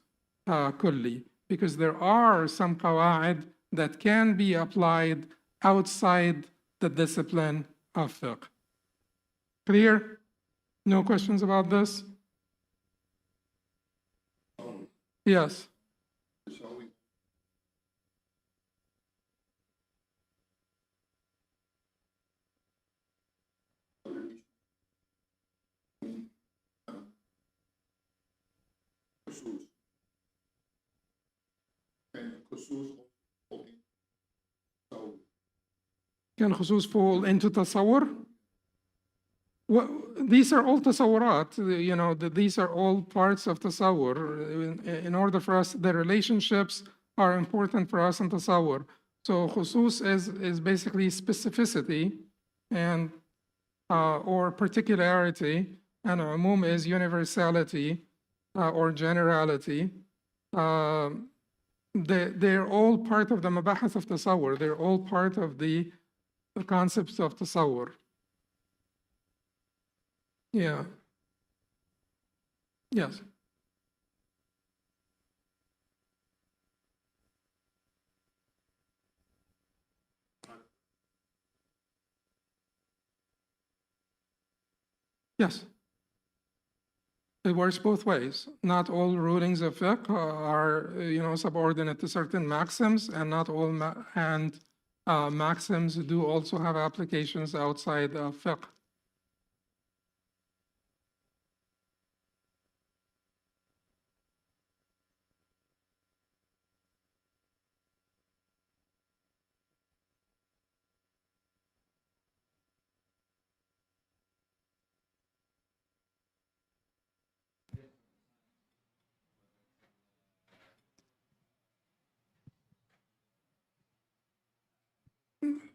كلي. Because there are some qawaid that can be applied outside the discipline of fiqh. Clear? No questions about this? Yes. Can khusus fall into tasawwur? Well, these are all tasawwurat, you know, these are all parts of tasawwur. In order for us, the relationships are important for us in tasawwur. So khusus is basically specificity and or particularity, and umum is universality or generality. They're all part of the mabahith of tasawwur. They're all part of the concepts of tasawwur. Yeah. Yes. Yes. It works both ways. Not all rulings of fiqh are, you know, subordinate to certain maxims, and not all maxims do also have applications outside of fiqh.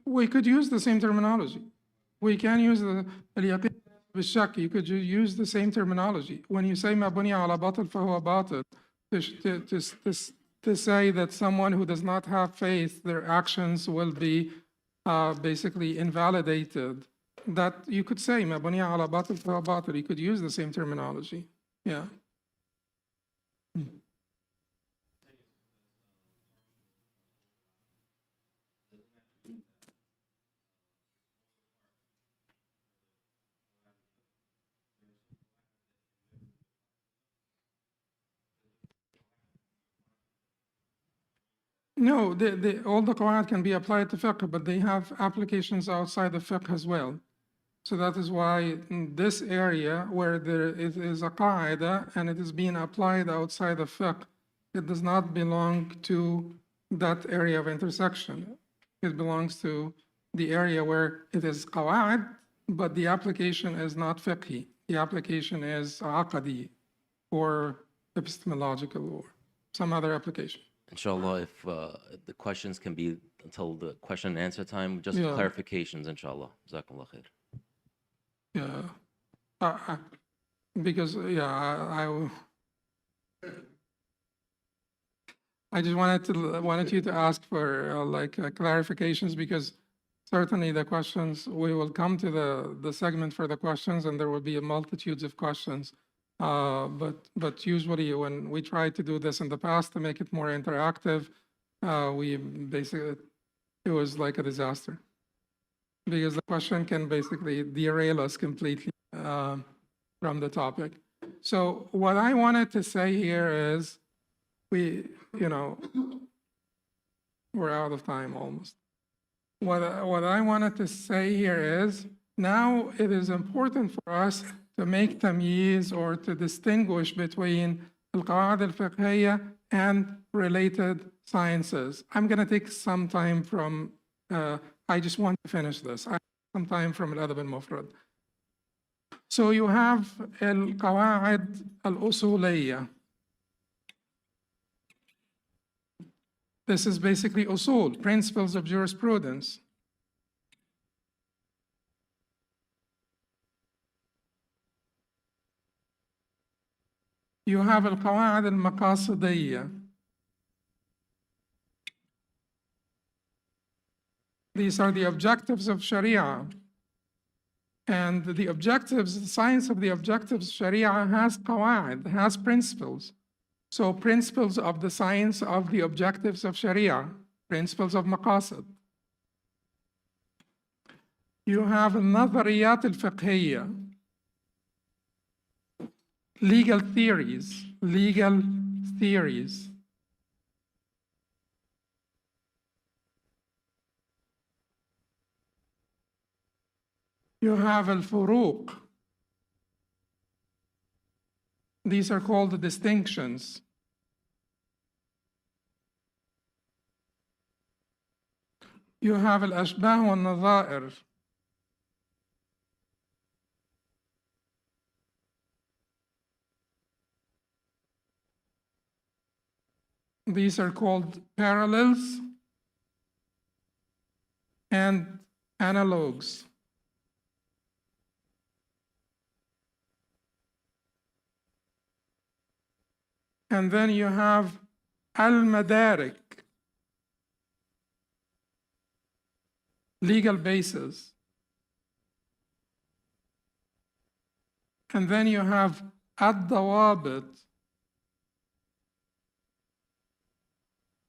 We could use the same terminology. We can use the al-yaqin بالشك. You could use the same terminology. When you say ما بني على باطل فهو باطل, to say that someone who does not have faith, their actions will be basically invalidated, that you could say ما بني على باطل فهو باطل. You could use the same terminology. Yeah. No, all the qawaid can be applied to fiqh, but they have applications outside the fiqh as well. So that is why in this area where it is a qaida and it is being applied outside of fiqh, it does not belong to that area of intersection. It belongs to the area where it is qawaid, but the application is not fiqhi. The application is aqadi or epistemological or some other application. Inshallah, if the questions can be until the question and answer time, just Yeah. clarifications, inshallah. Jazakallah khair. Yeah, because I just wanted you to ask for clarifications, because certainly the questions, we will come to the segment for the questions, and there will be a multitudes of questions. But usually when we try to do this in the past to make it more interactive, we basically, it was like a disaster, because the question can basically derail us completely from the topic. So what I wanted to say here is, we're out of time almost. What I wanted to say here is, now it is important for us to make tamyiz or to distinguish between al-Qawaaid al-Fiqhiyya and related sciences. I'm going to take some time from, I just want to finish this. I have some time from al-Adab al-Mufrad. So you have al-Qawaaid al-Usuliyya. This is basically usul, principles of jurisprudence. You have al-Qawaaid al-Maqasidiyya. These are the objectives of Sharia. And the objectives, the science of the objectives, Sharia has qawaid, has principles. So principles of the science of the objectives of Sharia, principles of maqasid. You have al-Nadhariyat al-Fiqhiyya, legal theories, legal theories. You have al-Furuq. These are called the distinctions. You have al-Ashbah wal-Nadha'ir. These are called parallels and analogues. And then you have al-Madarik, legal basis. And then you have ad-Dawabit,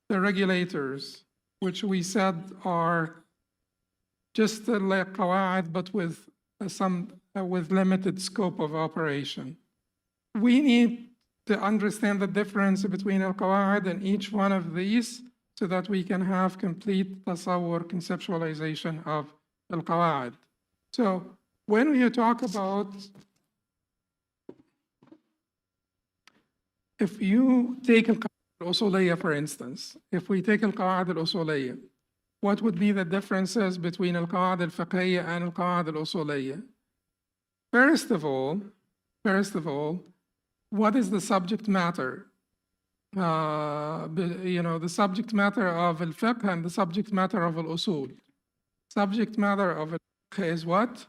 the regulators, which we said are just like qawaid, but with with limited scope of operation. We need to understand the difference between al-Qawaaid and each one of these so that we can have complete tasawwur, conceptualization of al-Qawaaid. So when you talk about, if you take al-Usuliyya, for instance, if we take al-Qawaaid al-Usuliyya, what would be the differences between al-Qawaaid al-Fiqhiyya and al-Qawaaid al-Usuliyya? First of all, what is the subject matter? The subject matter of al-fiqh and the subject matter of al-usul. Subject matter of al-fiqh is what?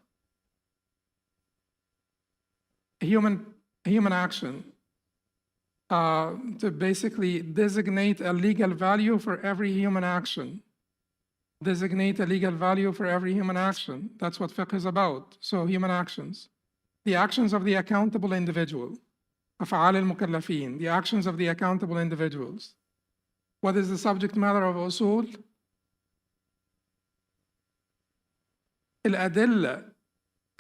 Human action. To basically designate a legal value for every human action. Designate a legal value for every human action. That's what fiqh is about. So human actions. The actions of the accountable individual. أفعال المكلفين, the actions of the accountable individuals. What is the subject matter of usul? الأدلة,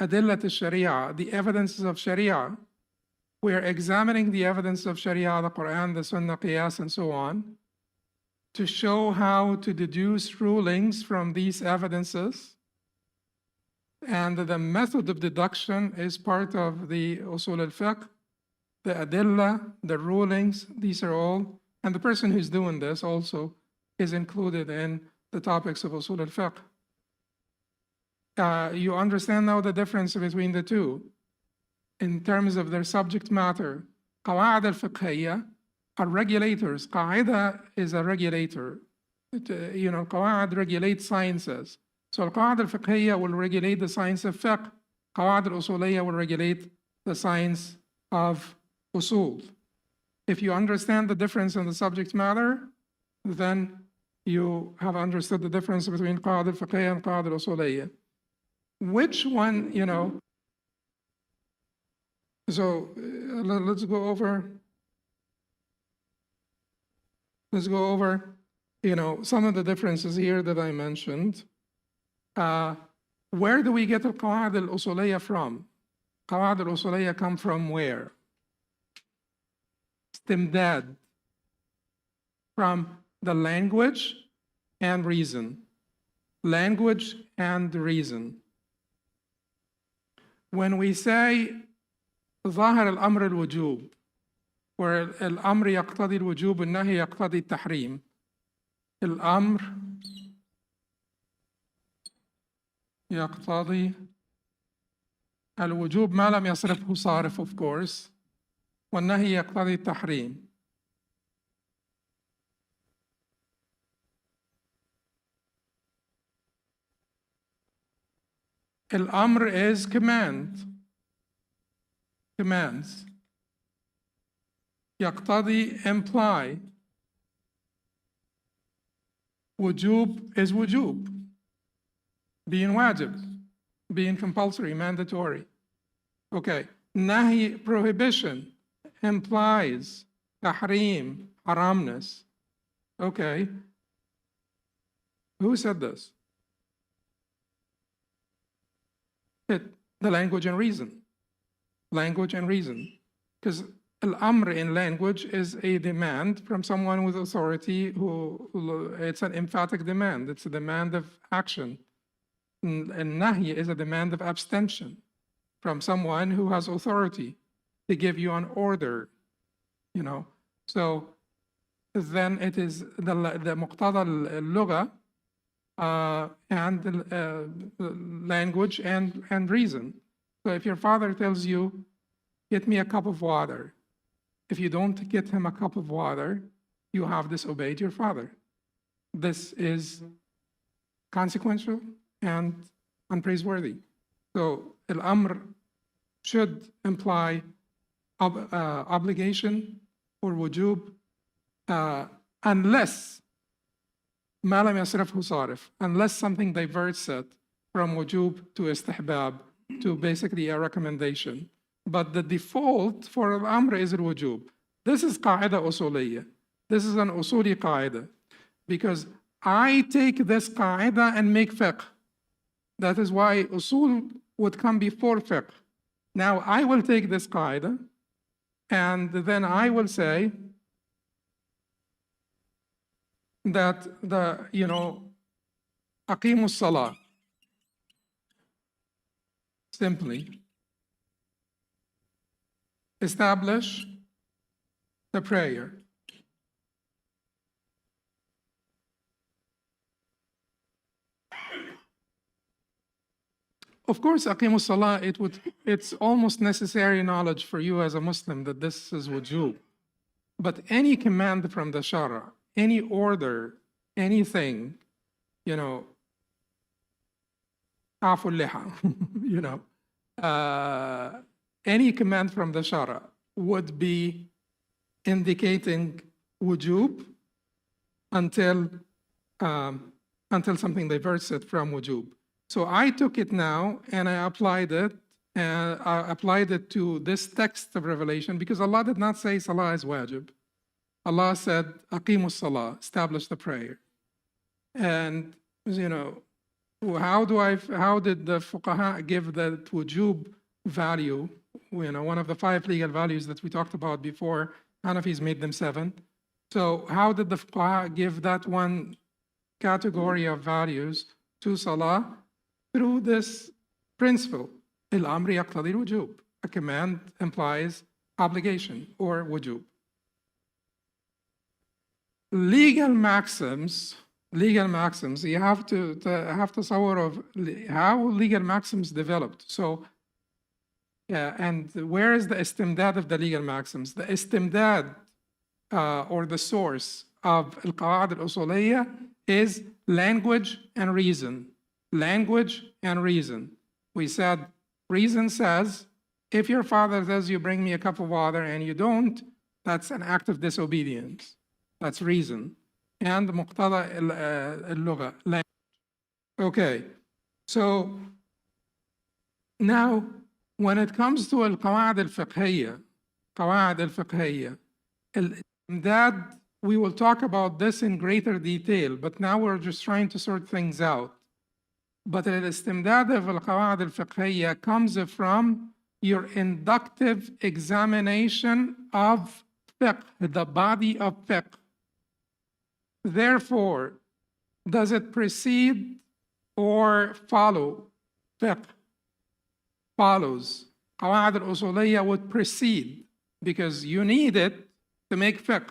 أدلة الشريعة, the evidences of Sharia. We are examining the evidence of Sharia, the Quran, the Sunnah, Qiyas, and so on, to show how to deduce rulings from these evidences. And the method of deduction is part of the usul al-fiqh. The adilla, the rulings, these are all, and the person who's doing this also is included in the topics of usul al-fiqh. You understand now the difference between the two in terms of their subject matter. Qawaid al-Fiqhiyya are regulators. Qaida is a regulator. Qawaid regulates sciences. So al-Qawaid al-Fiqhiyya will regulate the science of fiqh. Qawaid al-Usuliyya will regulate the science of usul. If you understand the difference in the subject matter, then you have understood the difference between Qawaid al-Fiqhiyya and Qawaid al-Usuliyya. Which one, so let's go over some of the differences here that I mentioned. Where do we get al-Qawaid al-Usuliyya from? Qawaid al-Usuliyya come from where? Istimdad, from the language and reason. Language and reason. When we say ظاهر الأمر الوجوب, where الأمر يقتضي الوجوب والنهي يقتضي التحريم. الأمر يقتضي الوجوب ما لم يصرفه صارف of course، والنهي يقتضي التحريم. الأمر is commands. يقتضي imply. وجوب is وجوب, being واجب, being compulsory, mandatory. Okay. Nahi, prohibition, implies tahrim, haramness. Okay. Who said this? The language and reason. Language and reason. Because al-amr in language is a demand from someone with authority it's an emphatic demand. It's a demand of action. And nahi is a demand of abstention from someone who has authority to give you an order, you know. So then it is the muqtada al-lugha and language and reason. So if your father tells you, get me a cup of water, if you don't get him a cup of water, you have disobeyed your father. This is consequential and unpraiseworthy. So al-amr should imply obligation or wujub unless ما لم يصرفه صارف, unless something diverts it from wujub to istihbab, to basically a recommendation. But the default for al-amr is al-wujub. This is qaida usuliyya. This is an usuli qaida. Because I take this qaida and make fiqh. That is why usul would come before fiqh. Now I will take this qaida and then I will say that aqimus salah, simply establish the prayer. Of course, aqimus salah, it's almost necessary knowledge for you as a Muslim that this is wujub. But any command from the Shara, any order, anything, afu liha, any command from the Shara would be indicating wujub until something diverts it from wujub. So I took it now and I applied it to this text of Revelation, because Allah did not say salah is wajib. Allah said, aqimus salah, establish the prayer. And, how did the fuqaha give that wujub value? One of the 5 legal values that we talked about before, Hanafis made them 7. So how did the fuqaha give that one category of values to salah? Through this principle, al-amri yaqtadi al-wujub. A command implies obligation or wujub. Legal maxims, you have to have tasawwur of how legal maxims developed. So, and where is the istimdad of the legal maxims? The istimdad or the source of al-Qawaaid al-Usuliyya is language and reason. Language and reason. We said, reason says, if your father says you bring me a cup of water and you don't, that's an act of disobedience. That's reason. And muqtada al-lugha. Okay, so now when it comes to al-Qawaaid al-Fiqhiyya, al-istimdad, we will talk about this in greater detail, but now we're just trying to sort things out. But al-istimdad of al-Qawaaid al-Fiqhiyya comes from your inductive examination of fiqh, the body of fiqh. Therefore, does it precede or follow fiqh? Follows. Qawaaid al-Usuliyya would precede because you need it to make fiqh.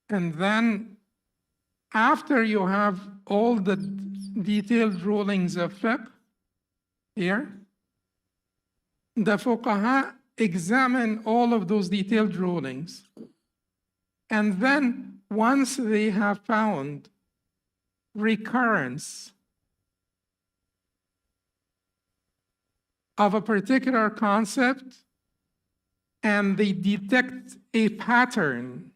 And then after you have all the detailed rulings of fiqh here, the fuqaha examine all of those detailed rulings. And then once they have found recurrence of a particular concept and they detect a pattern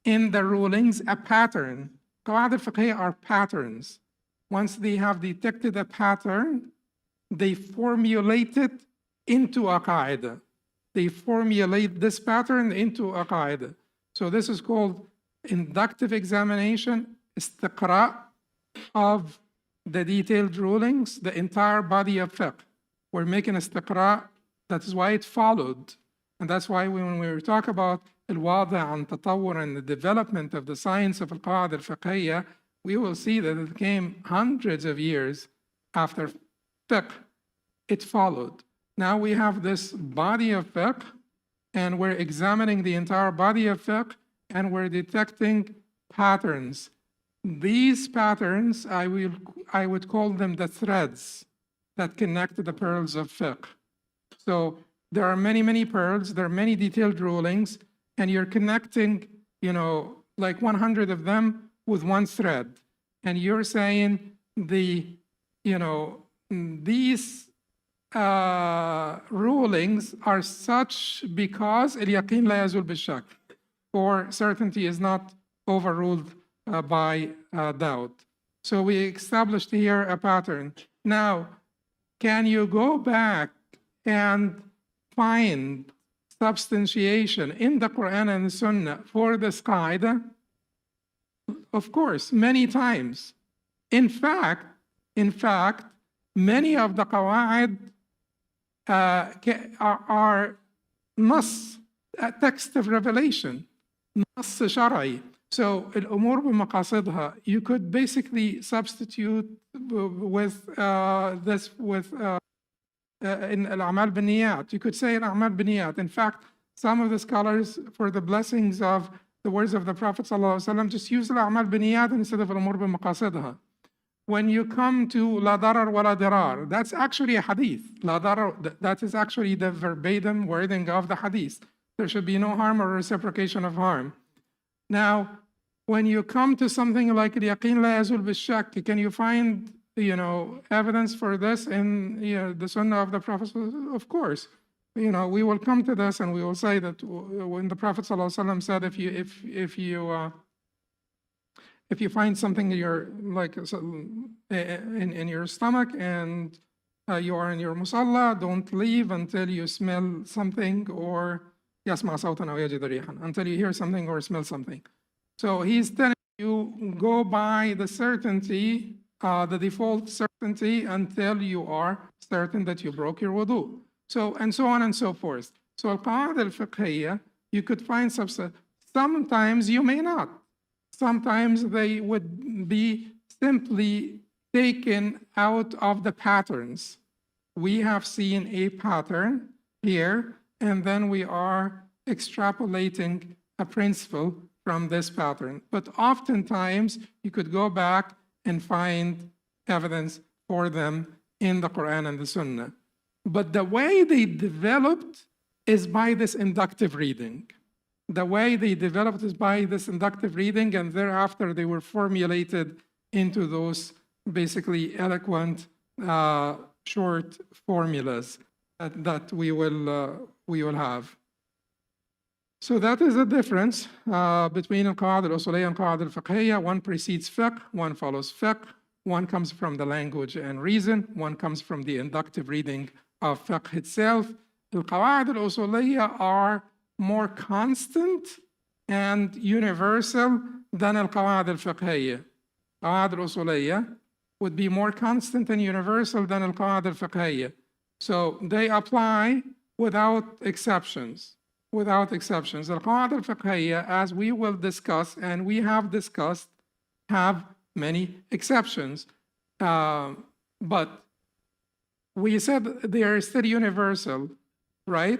in the rulings, a pattern. Qawa'id al-Fiqhiyya are patterns. Once they have detected a pattern, they formulate it into a qaida. They formulate this pattern into a qaida. So this is called inductive examination, istiqra' of the detailed rulings, the entire body of fiqh. We're making istiqra', that is why it followed. And that's why when we talk about al-wadi' and tatawwur and the development of the science of al-Qawa'id al-Fiqhiyya, we will see that it came hundreds of years after fiqh. It followed. Now we have this body of fiqh, and we're examining the entire body of fiqh, and we're detecting patterns. These patterns, I would call them the threads that connect the pearls of fiqh. So there are many, many pearls, there are many detailed rulings, and you're connecting, like 100 of them with one thread. And you're saying these rulings are such because al-yaqeen la yazul bil-shak, or certainty is not overruled by doubt. So we established here a pattern. Now, can you go back and find substantiation in the Quran and the Sunnah for this qaida? Of course, many times. In fact, many of the qawaid are nas, a text of revelation, nas shari'i. So al-umur bimaqasidha, you could basically substitute with this with in al-a'mal bin-niyat. You could say al-a'mal bin-niyat. In fact, some of the scholars, for the blessings of the words of the Prophet ﷺ, just use al-a'mal bin-niyat instead of al-umur bimaqasidha. When you come to la darar wa la dirar, that's actually a hadith. La darar, that is actually the verbatim wording of the hadith. There should be no harm or reciprocation of harm. Now, when you come to something like al-yaqeen la yazul bil-shak, can you find evidence for this in the Sunnah of the Prophet? Of course. We will come to this, and we will say that when the Prophet ﷺ said, if you find something in your in your stomach and you are in your musalla, don't leave until you smell something or until you hear something or smell something. So he's telling you, go by the certainty, the default certainty, until you are certain that you broke your wudu. So, and so on and so forth. So al-Qawa'id al-Fiqhiyya, you could find sometimes you may not. Sometimes they would be simply taken out of the patterns. We have seen a pattern here, and then we are extrapolating a principle from this pattern. But oftentimes, you could go back and find evidence for them in the Quran and the Sunnah. But the way they developed is by this inductive reading. The way they developed is by this inductive reading, and thereafter they were formulated into those basically eloquent, short formulas that we will have. So that is the difference between al-Qawa'id al-Usuliyya and al-Qawa'id al-Fiqhiyya. One precedes fiqh, one follows fiqh, one comes from the language and reason, one comes from the inductive reading of fiqh itself. Al-Qawa'id al-Usuliyya are more constant and universal than al-Qawa'id al-Fiqhiyya. Qawa'id al-Usuliyya would be more constant and universal than al-Qawa'id al-Fiqhiyya. So they apply without exceptions. Without exceptions. Al-Qawa'id al-Fiqhiyya, as we will discuss, and we have discussed, have many exceptions. But we said they are still universal, right?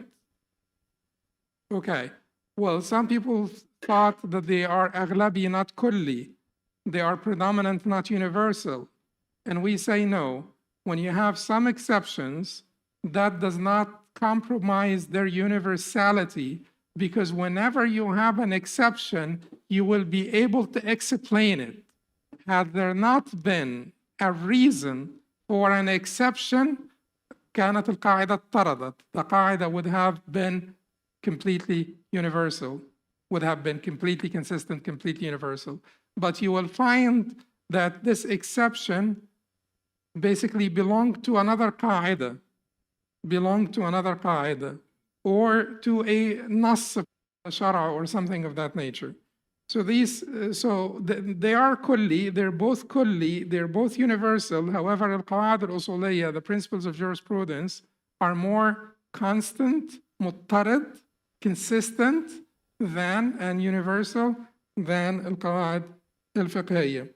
Okay. Well, some people thought that they are aghlabi, not kulli. They are predominant, not universal. And we say no. When you have some exceptions, that does not compromise their universality, because whenever you have an exception, you will be able to explain it. Had there not been a reason for an exception, كانت القاعدة اضطردت. The قاعدة would have been completely universal, would have been completely consistent, completely universal. But you will find that this exception basically belonged to another qaida, or to a nas shara or something of that nature. So they are kulli, they're both universal. However, al-Qawaaid al-Usuliyya, the principles of jurisprudence, are more constant, muttarid, consistent than and universal than al-Qawaaid al-Fiqhiyya.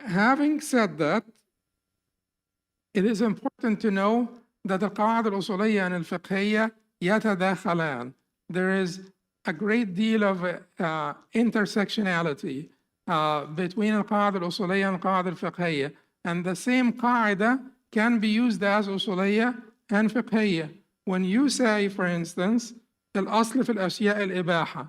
Having said that, it is important to know that al-Qawaaid al-Usuliyya and al-Fiqhiyya yatadakhalan. There is a great deal of intersectionality between al-Qawaaid al-Usuliyya and al-Qawaaid al-Fiqhiyya. And the same qaida can be used as usuliyya and fiqhiyya. When you say, for instance, al-asl fi al-ashya' al-ibaha,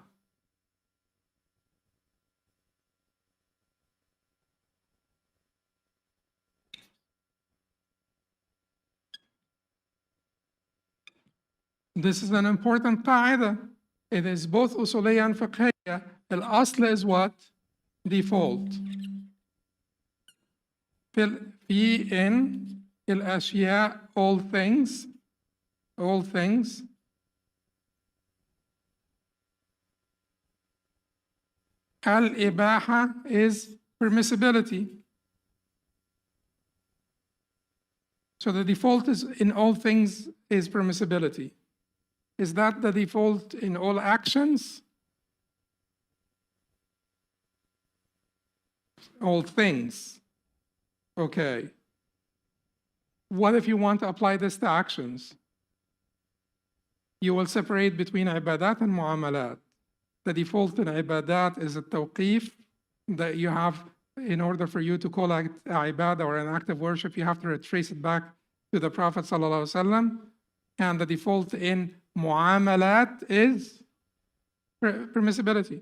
this is an important qaida. It is both usuliyya and fiqhiyya. Al-asl is what? Default. In al-ashya', all things. Al-ibaha is permissibility. So the default is in all things is permissibility. Is that the default in all actions? All things. Okay. What if you want to apply this to actions? You will separate between ibadat and muamalat. The default in ibadat is a tawqif that you have, in order for you to call it ibadah or an act of worship, you have to trace it back to the Prophet ﷺ. And the default in muamalat is permissibility.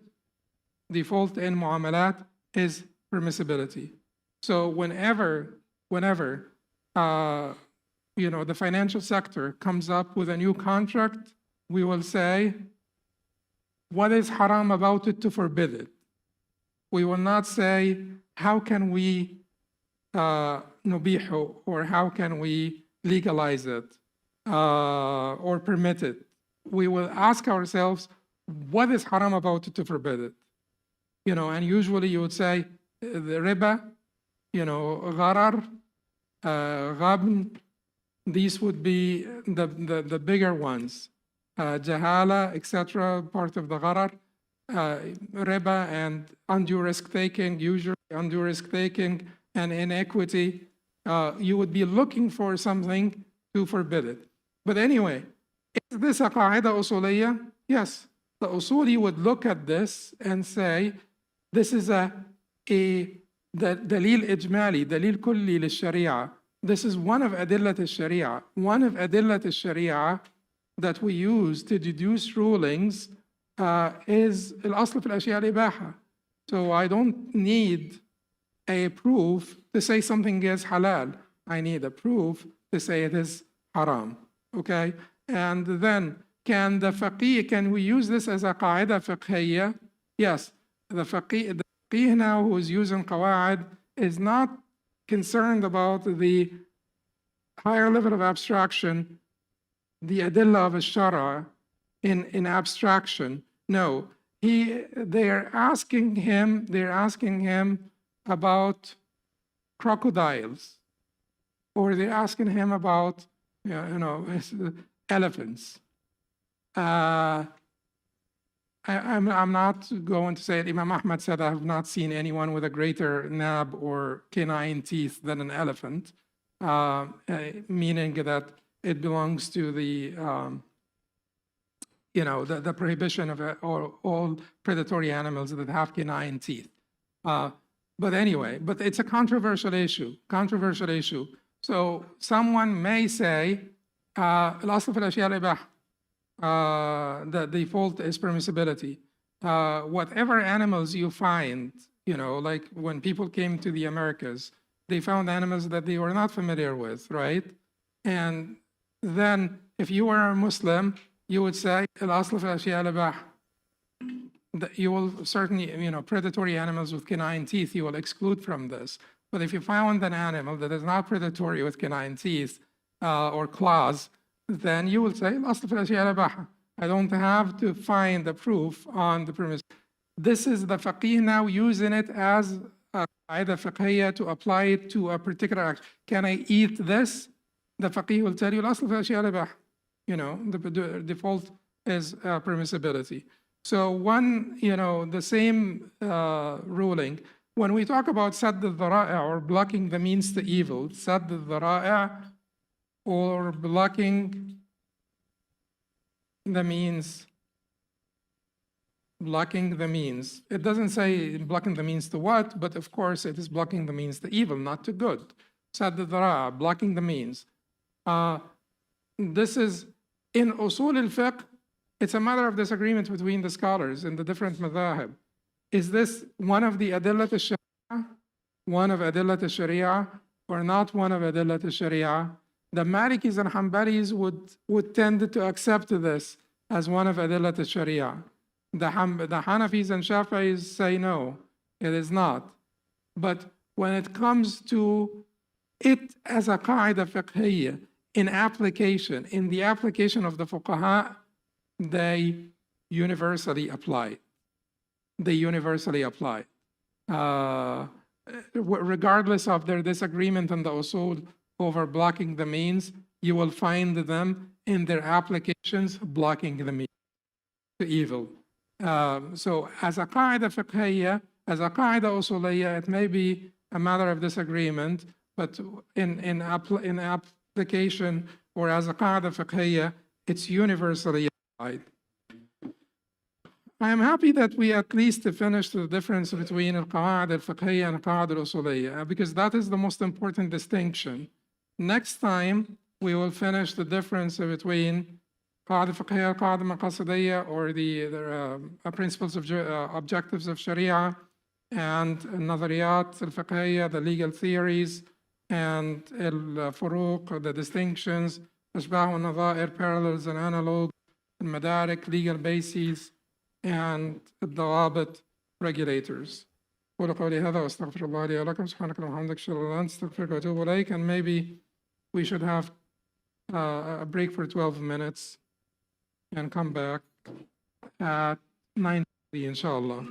Default in muamalat is permissibility. So whenever the financial sector comes up with a new contract, we will say, what is haram about it to forbid it? We will not say, how can we nubihu, or how can we legalize it or permit it? We will ask ourselves, what is haram about it to forbid it? And usually you would say, the riba, gharar, ghabn, these would be the bigger ones. Jahala, etc., part of the gharar, riba, and undue risk taking, usually undue risk taking and inequity. You would be looking for something to forbid it. But anyway, is this a qaida usuliyya? Yes. The usuli would look at this and say, this is a dalil ijmali, dalil kulli lil-sharia. This is one of adillat al-sharia. One of adillat al-sharia that we use to deduce rulings is al-asl fi al-ashya' al-ibaha. So I don't need a proof to say something is halal. I need a proof to say it is haram. Okay? And then can we use this as a qaida fiqhiyya? Yes. The faqih now who is using qawaid is not concerned about the higher level of abstraction, the adillah of al-shara in abstraction. No, they're asking him about crocodiles, or they're asking him about elephants. I'm not going to say it. Imam Ahmad said, I have not seen anyone with a greater nab or canine teeth than an elephant, meaning that it belongs to the you know, the prohibition of all predatory animals that have canine teeth. But anyway, but it's a controversial issue, So someone may say, الأصل في الأشياء الإباحة. The default is permissibility. Whatever animals you find, you know, like when people came to the Americas, they found animals that they were not familiar with, right? And then if you were a Muslim, you would say, الأصل في الأشياء الإباحة. You will certainly, you know, predatory animals with canine teeth, you will exclude from this. But if you found an animal that is not predatory with canine teeth or claws, then you will say, الأصل في الأشياء الإباحة. I don't have to find the proof on the premise. This is the faqih now using it as a qaida fiqhiyya to apply it to a particular act. Can I eat this? The faqih will tell you, الأصل في الأشياء الإباحة. You know, the default is permissibility. So one, you know, the same ruling, when we talk about sadd al-dhara'i' or blocking the means to evil, sadd al-dhara'i' or blocking the means, It doesn't say blocking the means to what, but of course it is blocking the means to evil, not to good. Sadd al-dhara'i', blocking the means. This is in Usul al-Fiqh. It's a matter of disagreement between the scholars in the different madhahib. Is this one of the adillat al-Shariah, one of adillat al-Shariah, or not one of adillat al-Shariah? The Malikis and Hanbalis would tend to accept this as one of adillat al-Shariah. The Hanafis and Shafi'is say no, it is not. But when it comes to it as a qaida fiqhiyya, in the application of the fuqaha, they universally apply. Regardless of their disagreement on the usul over blocking the means, you will find them in their applications blocking the means to evil. So as a qaida fiqhiyya, as a qaida usuliyya, it may be a matter of disagreement, but in application or as a qaida fiqhiyya, it's universally applied. I am happy that we at least finished the difference between al-Qawaaid al-Fiqhiyya and al-Qawaaid al-Usuliyya, because that is the most important distinction. Next time, we will finish the difference between Qawaaid al-Fiqhiyya, al-Qawaaid al-Maqasidiyya, or the principles of objectives of Sharia, and al-Nazariyat al-Fiqhiyya, the legal theories, and al-Furuq, the distinctions, Ashbah al-Nadha'ir, parallels and analogues, al-Madarik, legal bases, and الضوابط regulators. قولوا قولي هذا واستغفر الله لي ولكم سبحانك اللهم وبحمدك أشهد أن لا إله إلا أنت أستغفرك وأتوب إليك. And maybe we should have a break for 12 minutes and come back at 9:30 inshallah.